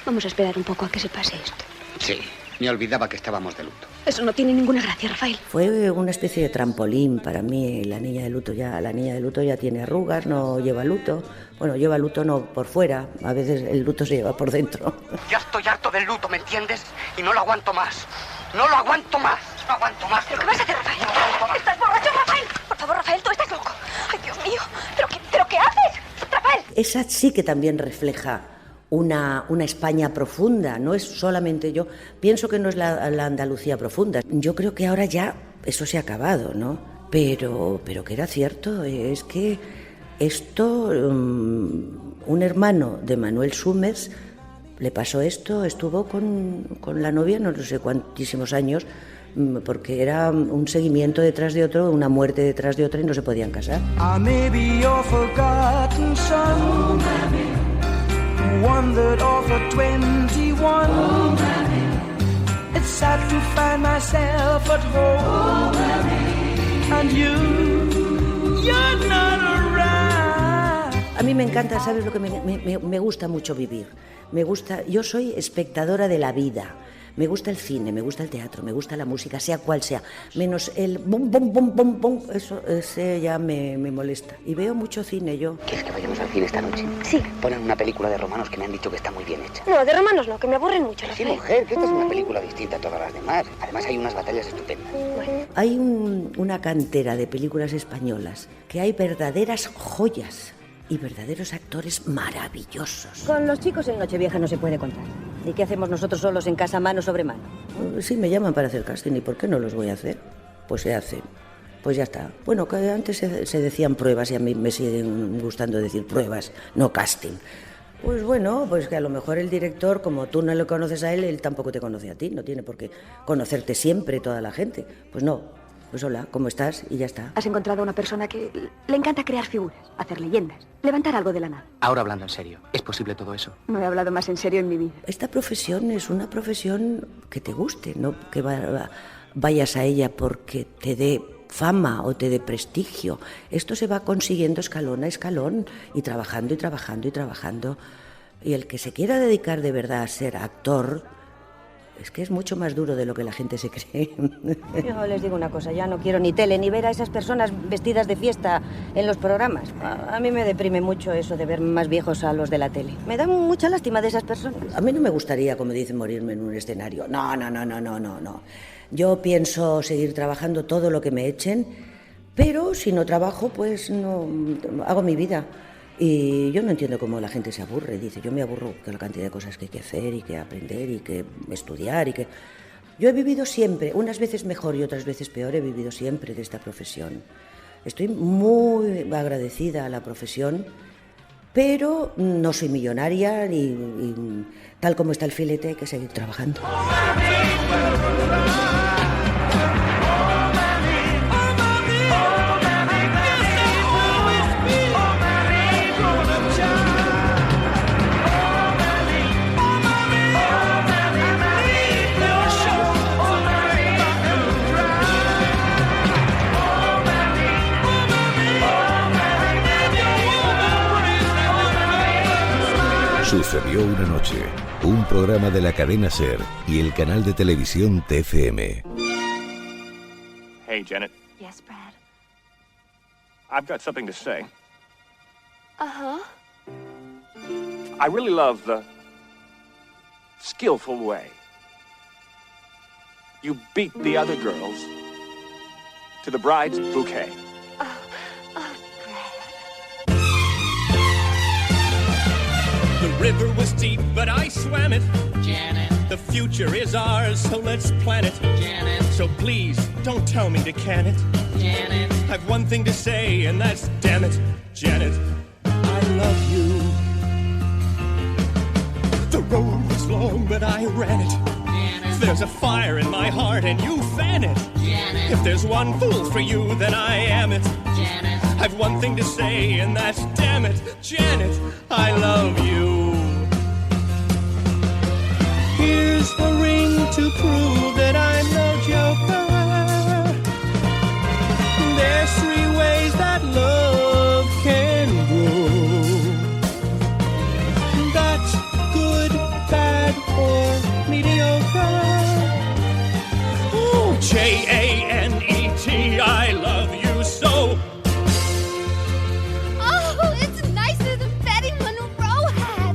Vamos a esperar un poco a que se pase esto. Sí, me olvidaba que estábamos de luto. Eso no tiene ninguna gracia, Rafael. Fue una especie de trampolín para mí. La Niña de Luto ya tiene arrugas, no lleva luto. Bueno, lleva luto no por fuera, a veces el luto se lleva por dentro. Ya estoy harto del luto, ¿me entiendes? Y no lo aguanto más. No lo aguanto más. No aguanto más. ¿Pero qué vas a hacer, Rafael? ¿Estás borracho, Rafael? Esa sí que también refleja una España profunda, no es solamente yo. Pienso que no es la Andalucía profunda. Yo creo que ahora ya eso se ha acabado, ¿no? Pero que era cierto, es que esto, un hermano de Manuel Summers le pasó esto, estuvo con la novia no sé cuantísimos años, porque era un seguimiento detrás de otro, una muerte detrás de otra y no se podían casar. I may be your forgotten son, oh, mammy. Wandered off at 21. Oh, mammy. It's sad to find myself at home, oh, mammy. And you're not around. A mí me encanta, ¿sabes lo que me gusta mucho vivir? Yo soy espectadora de la vida. Me gusta el cine, me gusta el teatro, me gusta la música, sea cual sea, menos el bom, bom, bom, bom, bom, ese ya me molesta. Y veo mucho cine yo. ¿Quieres que vayamos al cine esta noche? Sí. Ponen una película de romanos que me han dicho que está muy bien hecha. No, de romanos no, que me aburren mucho. Sí, mujer, que esta es una película distinta a todas las demás. Además hay unas batallas estupendas. Bueno. Hay una cantera de películas españolas que hay verdaderas joyas y verdaderos actores maravillosos. Con los chicos en Nochevieja no se puede contar. ¿Y qué hacemos nosotros solos en casa, mano sobre mano? Sí, me llaman para hacer casting. ¿Y por qué no los voy a hacer? Pues se hacen. Pues ya está. Bueno, que antes se decían pruebas y a mí me siguen gustando decir pruebas, no casting. Pues bueno, pues que a lo mejor el director, como tú no lo conoces a él, él tampoco te conoce a ti. No tiene por qué conocerte siempre toda la gente. Pues no. Pues hola, ¿cómo estás? Y ya está. Has encontrado a una persona que le encanta crear figuras, hacer leyendas, levantar algo de la nada. Ahora hablando en serio, ¿es posible todo eso? No he hablado más en serio en mi vida. Esta profesión es una profesión que te guste, no que vayas a ella porque te dé fama o te dé prestigio. Esto se va consiguiendo escalón a escalón y trabajando y trabajando y trabajando. Y el que se quiera dedicar de verdad a ser actor, es que es mucho más duro de lo que la gente se cree. Yo les digo una cosa, ya no quiero ni tele ni ver a esas personas vestidas de fiesta en los programas. A mí me deprime mucho eso de ver más viejos a los de la tele. Me da mucha lástima de esas personas. A mí no me gustaría, como dicen, morirme en un escenario. No. Yo pienso seguir trabajando todo lo que me echen, pero si no trabajo, pues no hago mi vida. Y yo no entiendo cómo la gente se aburre. Dice, yo me aburro con la cantidad de cosas que hay que hacer y que aprender y que estudiar y que... Yo he vivido siempre, unas veces mejor y otras veces peor, he vivido siempre de esta profesión. Estoy muy agradecida a la profesión, pero no soy millonaria y tal como está el filete hay que seguir trabajando. Sucedió una noche, un programa de la cadena SER y el canal de televisión TFM. Hey, Janet. Yes, Brad. I've got something to say. Uh-huh. I really love the skillful way you beat the other girls to the bride's bouquet. The river was deep, but I swam it. Janet. The future is ours, so let's plan it. Janet. So please, don't tell me to can it. Janet. I've one thing to say, and that's damn it, Janet. I love you. The road was long, but I ran it. Janet. There's a fire in my heart, and you fan it. Janet. If there's one fool for you, then I am it. Janet. I've one thing to say, and that's damn it, Janet, I love you. Here's the ring to prove that I'm no joker. There's 3 ways that love can grow. That's good, bad, or mediocre. Oh, Janet, I love you so. It's nicer than Betty Monroe had.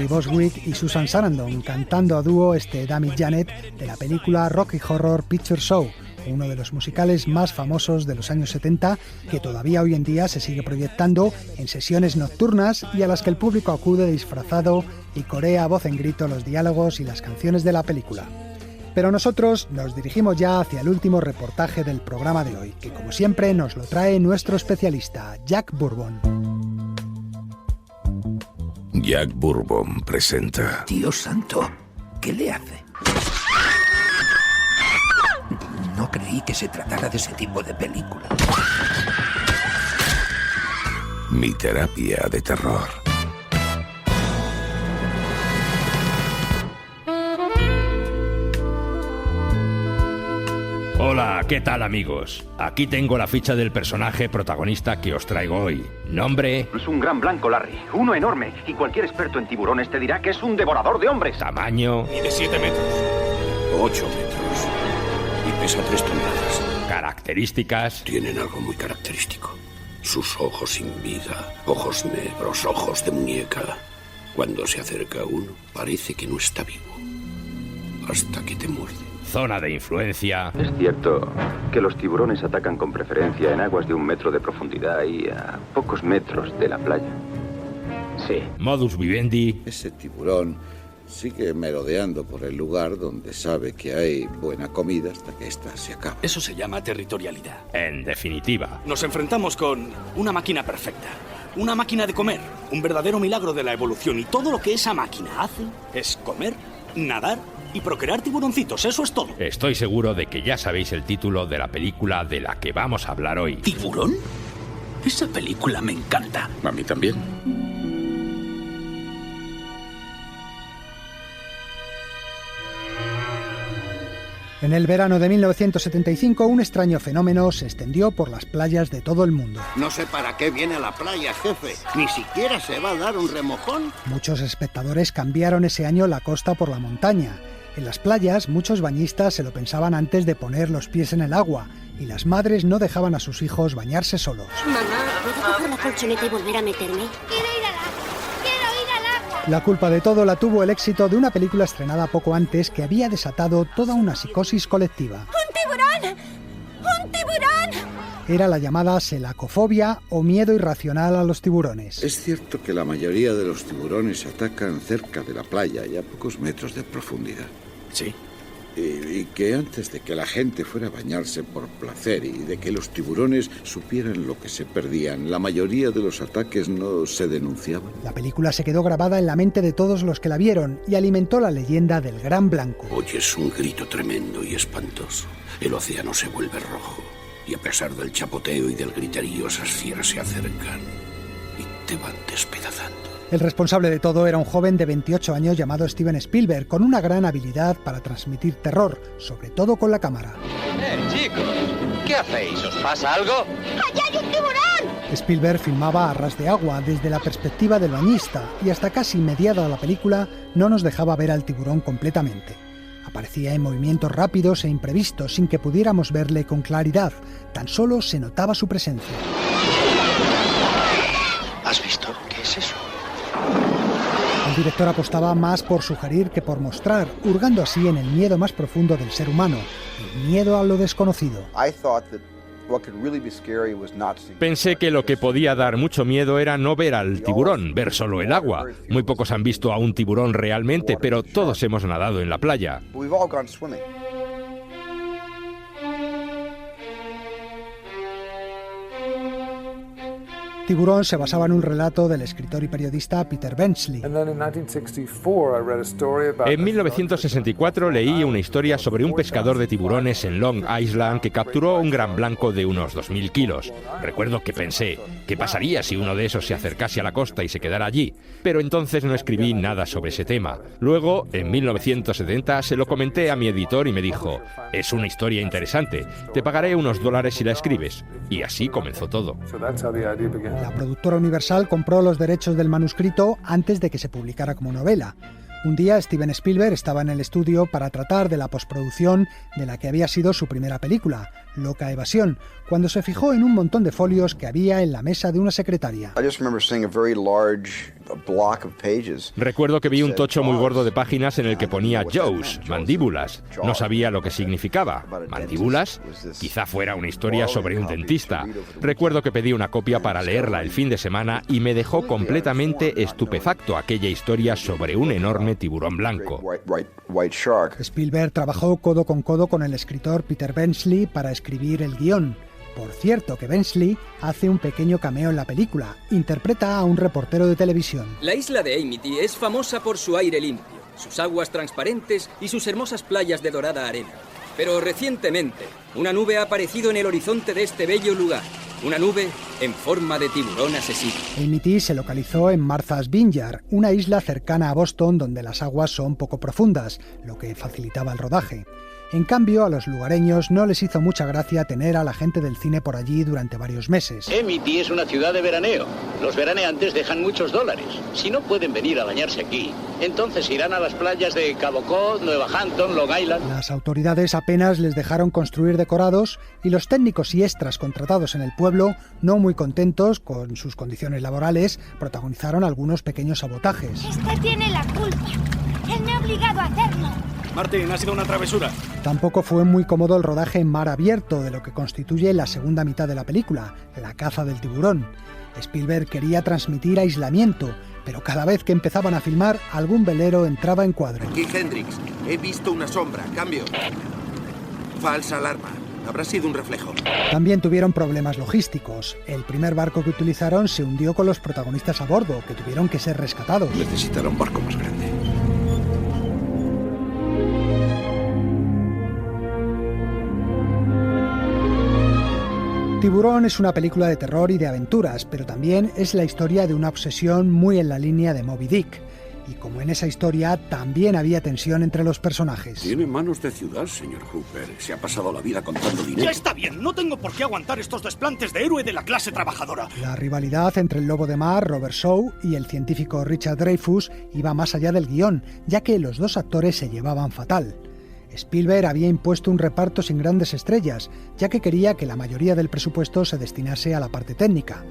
Bostwick y Susan Sarandon cantando a dúo este Damn It Janet de la película Rocky Horror Picture Show, uno de los musicales más famosos de los años 70 que todavía hoy en día se sigue proyectando en sesiones nocturnas y a las que el público acude disfrazado y corea a voz en grito los diálogos y las canciones de la película. Pero nosotros nos dirigimos ya hacia el último reportaje del programa de hoy, que como siempre nos lo trae nuestro especialista, Jack Bourbon. Jack Bourbon presenta... Dios santo, ¿qué le hace? No creí que se tratara de ese tipo de película. Mi terapia de terror. Hola, ¿qué tal amigos? Aquí tengo la ficha del personaje protagonista que os traigo hoy. Nombre... Es un gran blanco, Larry. Uno enorme. Y cualquier experto en tiburones te dirá que es un devorador de hombres. Tamaño... Mide 7 metros. 8 metros. Y pesa 3 toneladas. Características... Tienen algo muy característico. Sus ojos sin vida. Ojos negros, ojos de muñeca. Cuando se acerca a uno, parece que no está vivo. Hasta que te muerde. Zona de influencia... Es cierto que los tiburones atacan con preferencia en aguas de 1 metro de profundidad y a pocos metros de la playa. Sí. Modus vivendi... Ese tiburón sigue merodeando por el lugar donde sabe que hay buena comida hasta que ésta se acaba. Eso se llama territorialidad. En definitiva... Nos enfrentamos con una máquina perfecta. Una máquina de comer. Un verdadero milagro de la evolución. Y todo lo que esa máquina hace es comer, nadar y procrear tiburoncitos, eso es todo. Estoy seguro de que ya sabéis el título de la película de la que vamos a hablar hoy. ¿Tiburón? Esa película me encanta. A mí también. En el verano de 1975, un extraño fenómeno se extendió por las playas de todo el mundo. No sé para qué viene a la playa, jefe. Ni siquiera se va a dar un remojón. Muchos espectadores cambiaron ese año la costa por la montaña. En las playas, muchos bañistas se lo pensaban antes de poner los pies en el agua, y las madres no dejaban a sus hijos bañarse solos. Mamá, ¿puedo coger la colchoneta y volver a meterme? Quiero ir al agua. Quiero ir al agua. La culpa de todo la tuvo el éxito de una película estrenada poco antes que había desatado toda una psicosis colectiva. ¡Un tiburón! ¡Un tiburón! Era la llamada selacofobia o miedo irracional a los tiburones. Es cierto que la mayoría de los tiburones atacan cerca de la playa y a pocos metros de profundidad. Sí. Y que antes de que la gente fuera a bañarse por placer y de que los tiburones supieran lo que se perdían, la mayoría de los ataques no se denunciaban. La película se quedó grabada en la mente de todos los que la vieron y alimentó la leyenda del Gran Blanco. Oyes un grito tremendo y espantoso. El océano se vuelve rojo. Y a pesar del chapoteo y del griterío, esas fieras se acercan y te van despedazando. El responsable de todo era un joven de 28 años llamado Steven Spielberg, con una gran habilidad para transmitir terror, sobre todo con la cámara. Chicos, ¿qué hacéis? ¿Os pasa algo? ¡Allá hay un tiburón! Spielberg filmaba a ras de agua desde la perspectiva del bañista y hasta casi mediada la película no nos dejaba ver al tiburón completamente. Aparecía en movimientos rápidos e imprevistos sin que pudiéramos verle con claridad, tan solo se notaba su presencia. ¿Has visto? ¿Qué es eso? El director apostaba más por sugerir que por mostrar, hurgando así en el miedo más profundo del ser humano, el miedo a lo desconocido. Pensé que lo que podía dar mucho miedo era no ver al tiburón, ver solo el agua. Muy pocos han visto a un tiburón realmente, pero todos hemos nadado en la playa. Tiburón se basaba en un relato del escritor y periodista Peter Benchley. En 1964 leí una historia sobre un pescador de tiburones en Long Island que capturó un gran blanco de unos 2.000 kilos. Recuerdo que pensé, ¿qué pasaría si uno de esos se acercase a la costa y se quedara allí? Pero entonces no escribí nada sobre ese tema. Luego, en 1970, se lo comenté a mi editor y me dijo, es una historia interesante, te pagaré unos $1 si la escribes. Y así comenzó todo. La productora Universal compró los derechos del manuscrito antes de que se publicara como novela. Un día Steven Spielberg estaba en el estudio para tratar de la postproducción de la que había sido su primera película, Loca Evasión, cuando se fijó en un montón de folios que había en la mesa de una secretaria. Recuerdo que vi un tocho muy gordo de páginas en el que ponía jaws, mandíbulas. No sabía lo que significaba. ¿Mandíbulas? Quizá fuera una historia sobre un dentista. Recuerdo que pedí una copia para leerla el fin de semana y me dejó completamente estupefacto aquella historia sobre un enorme tiburón blanco. Spielberg trabajó codo con el escritor Peter Benchley para escribir el guión. Por cierto que Benchley hace un pequeño cameo en la película, interpreta a un reportero de televisión. La isla de Amity es famosa por su aire limpio, sus aguas transparentes y sus hermosas playas de dorada arena. Pero recientemente, una nube ha aparecido en el horizonte de este bello lugar. Una nube en forma de tiburón asesino. Amity se localizó en Martha's Vineyard, una isla cercana a Boston donde las aguas son poco profundas, lo que facilitaba el rodaje. En cambio, a los lugareños no les hizo mucha gracia tener a la gente del cine por allí durante varios meses. Amity es una ciudad de veraneo. Los veraneantes dejan muchos dólares. Si no pueden venir a bañarse aquí, entonces irán a las playas de Cabo Cod, Nueva Hampton, Long Island. Las autoridades apenas les dejaron construir decorados y los técnicos y extras contratados en el pueblo, no muy contentos con sus condiciones laborales, protagonizaron algunos pequeños sabotajes. Este tiene la culpa. Él me ha obligado a hacerlo. Martin, ha sido una travesura. Tampoco fue muy cómodo el rodaje en mar abierto de lo que constituye la segunda mitad de la película, la caza del tiburón. Spielberg quería transmitir aislamiento, pero cada vez que empezaban a filmar, algún velero entraba en cuadro. Aquí Hendrix, he visto una sombra, cambio. Falsa alarma, habrá sido un reflejo. También tuvieron problemas logísticos. El primer barco que utilizaron se hundió con los protagonistas a bordo, que tuvieron que ser rescatados. Necesitará un barco más grande. Tiburón es una película de terror y de aventuras, pero también es la historia de una obsesión muy en la línea de Moby Dick. Y como en esa historia, también había tensión entre los personajes. Tiene manos de ciudad, señor Hooper. Se ha pasado la vida contando dinero. Ya está bien, no tengo por qué aguantar estos desplantes de héroe de la clase trabajadora. La rivalidad entre el lobo de mar, Robert Shaw, y el científico Richard Dreyfuss iba más allá del guión, ya que los dos actores se llevaban fatal. Spielberg había impuesto un reparto sin grandes estrellas, ya que quería que la mayoría del presupuesto se destinase a la parte técnica.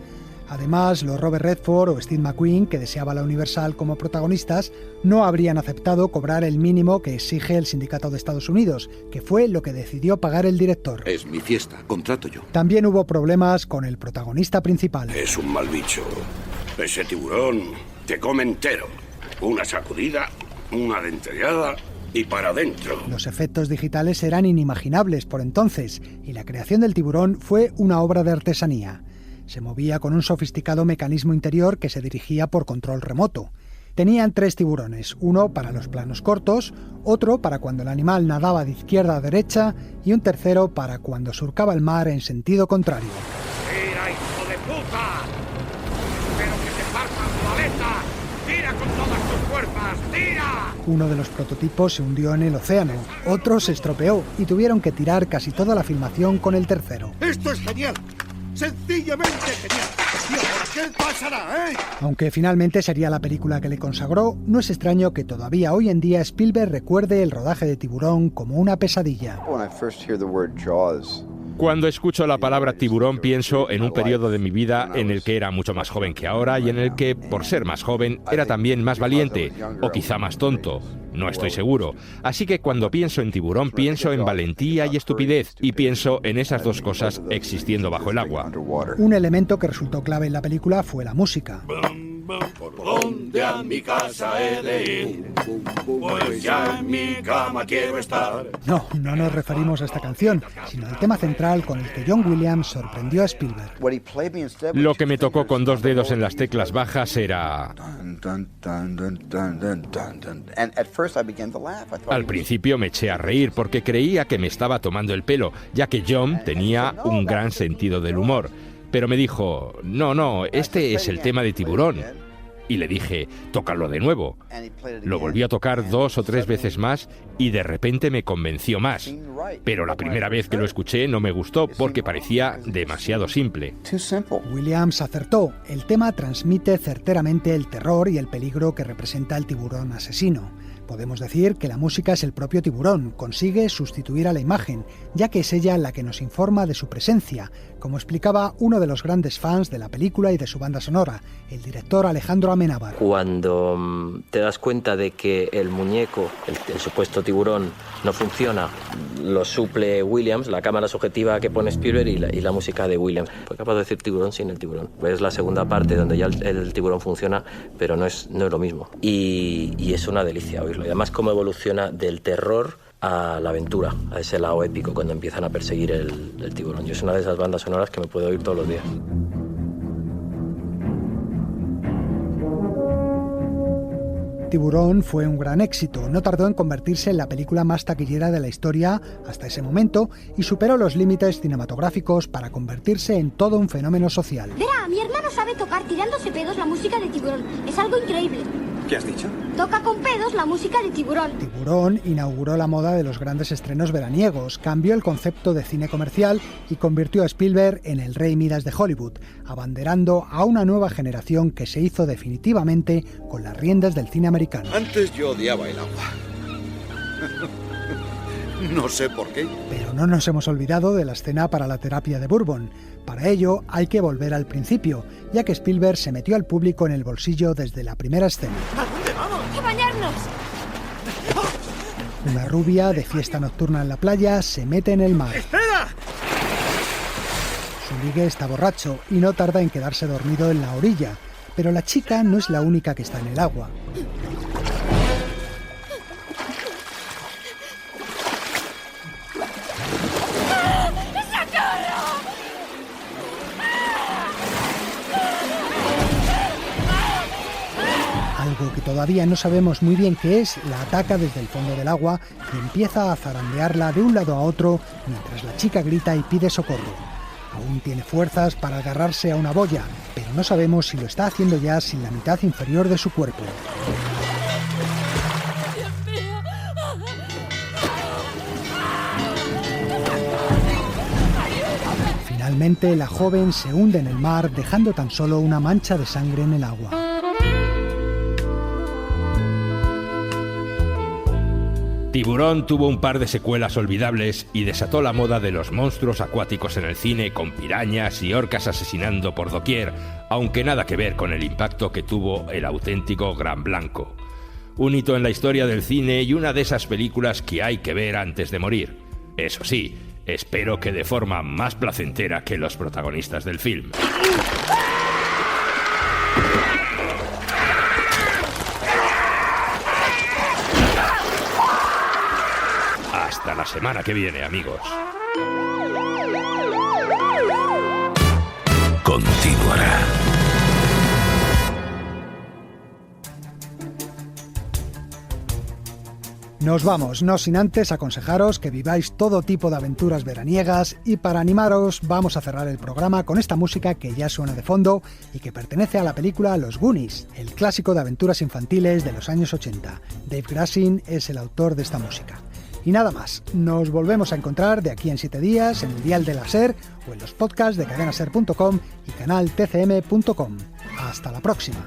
Además, los Robert Redford o Steve McQueen, que deseaba la Universal como protagonistas, no habrían aceptado cobrar el mínimo que exige el Sindicato de Estados Unidos, que fue lo que decidió pagar el director. Es mi fiesta, contrato yo. También hubo problemas con el protagonista principal. Es un mal bicho. Ese tiburón te come entero. Una sacudida, una dentellada y para adentro. Los efectos digitales eran inimaginables por entonces, y la creación del tiburón fue una obra de artesanía. Se movía con un sofisticado mecanismo interior que se dirigía por control remoto. Tenían 3 tiburones, uno para los planos cortos, otro para cuando el animal nadaba de izquierda a derecha y un tercero para cuando surcaba el mar en sentido contrario. ¡Tira, hijo de puta! ¡Espero que te partan tu aleta! ¡Tira con todas tus fuerzas! ¡Tira! Uno de los prototipos se hundió en el océano, otro se estropeó y tuvieron que tirar casi toda la filmación con el tercero. ¡Esto es genial! ¡Sencillamente genial! ¿Y ahora qué pasará, Aunque finalmente sería la película que le consagró, no es extraño que todavía hoy en día Spielberg recuerde el rodaje de Tiburón como una pesadilla. Cuando escucho la palabra tiburón pienso en un periodo de mi vida en el que era mucho más joven que ahora y en el que, por ser más joven, era también más valiente, o quizá más tonto. No estoy seguro. Así que cuando pienso en tiburón pienso en valentía y estupidez, y pienso en esas dos cosas existiendo bajo el agua. Un elemento que resultó clave en la película fue la música. ¿Por dónde a mi casa he de ir? Pues ya en mi cama quiero estar. No nos referimos a esta canción, sino al tema central con el que John Williams sorprendió a Spielberg. Lo que me tocó con 2 dedos en las teclas bajas era... Al principio me eché a reír porque creía que me estaba tomando el pelo, ya que John tenía un gran sentido del humor. Pero me dijo, no, este es el tema de Tiburón. y le dije, tócalo de nuevo. Lo volví a tocar 2 o 3 veces más y de repente me convenció más. Pero la primera vez que lo escuché no me gustó porque parecía demasiado simple. Williams acertó. El tema transmite certeramente el terror y el peligro que representa el tiburón asesino. Podemos decir que la música es el propio tiburón, consigue sustituir a la imagen, ya que es ella la que nos informa de su presencia, como explicaba uno de los grandes fans de la película y de su banda sonora, el director Alejandro Amenábar. Cuando te das cuenta de que el muñeco, el supuesto tiburón, no funciona, lo suple Williams, la cámara subjetiva que pone Spielberg y la música de Williams. Fue capaz de decir tiburón sin el tiburón. Es la segunda parte donde ya el tiburón funciona, pero no es lo mismo. Y es una delicia oírlo. Y además cómo evoluciona del terror a la aventura, a ese lado épico cuando empiezan a perseguir el tiburón. Yo es una de esas bandas sonoras que me puedo oír todos los días. Tiburón fue un gran éxito, no tardó en convertirse en la película más taquillera de la historia hasta ese momento y superó los límites cinematográficos para convertirse en todo un fenómeno social. Verá, mi hermano sabe tocar tirándose pedos la música de Tiburón. Es algo increíble. ¿Qué has dicho? Toca con pedos la música de Tiburón. Tiburón inauguró la moda de los grandes estrenos veraniegos, cambió el concepto de cine comercial y convirtió a Spielberg en el rey Midas de Hollywood, abanderando a una nueva generación que se hizo definitivamente con las riendas del cine americano. Antes yo odiaba el agua. No sé por qué. Pero no nos hemos olvidado de la escena para la terapia de Bourbon. Para ello hay que volver al principio, ya que Spielberg se metió al público en el bolsillo desde la primera escena. ¿A dónde vamos? ¡A bañarnos! Una rubia de fiesta nocturna en la playa se mete en el mar. ¡Espera! Su ligue está borracho y no tarda en quedarse dormido en la orilla, pero la chica no es la única que está en el agua. Algo que todavía no sabemos muy bien qué es, la ataca desde el fondo del agua y empieza a zarandearla de un lado a otro mientras la chica grita y pide socorro. Aún tiene fuerzas para agarrarse a una boya, pero no sabemos si lo está haciendo ya sin la mitad inferior de su cuerpo. Finalmente, la joven se hunde en el mar, dejando tan solo una mancha de sangre en el agua. Tiburón tuvo un par de secuelas olvidables y desató la moda de los monstruos acuáticos en el cine, con pirañas y orcas asesinando por doquier, aunque nada que ver con el impacto que tuvo el auténtico Gran Blanco. Un hito en la historia del cine y una de esas películas que hay que ver antes de morir. Eso sí, espero que de forma más placentera que los protagonistas del film. Hasta la semana que viene, amigos. Continuará. Nos vamos, no sin antes aconsejaros que viváis todo tipo de aventuras veraniegas y para animaros vamos a cerrar el programa con esta música que ya suena de fondo y que pertenece a la película Los Goonies, el clásico de aventuras infantiles de los años 80. Dave Grassin es el autor de esta música. Y nada más, nos volvemos a encontrar de aquí en 7 días en el dial de la SER o en los podcasts de cadenaser.com y canal tcm.com. Hasta la próxima.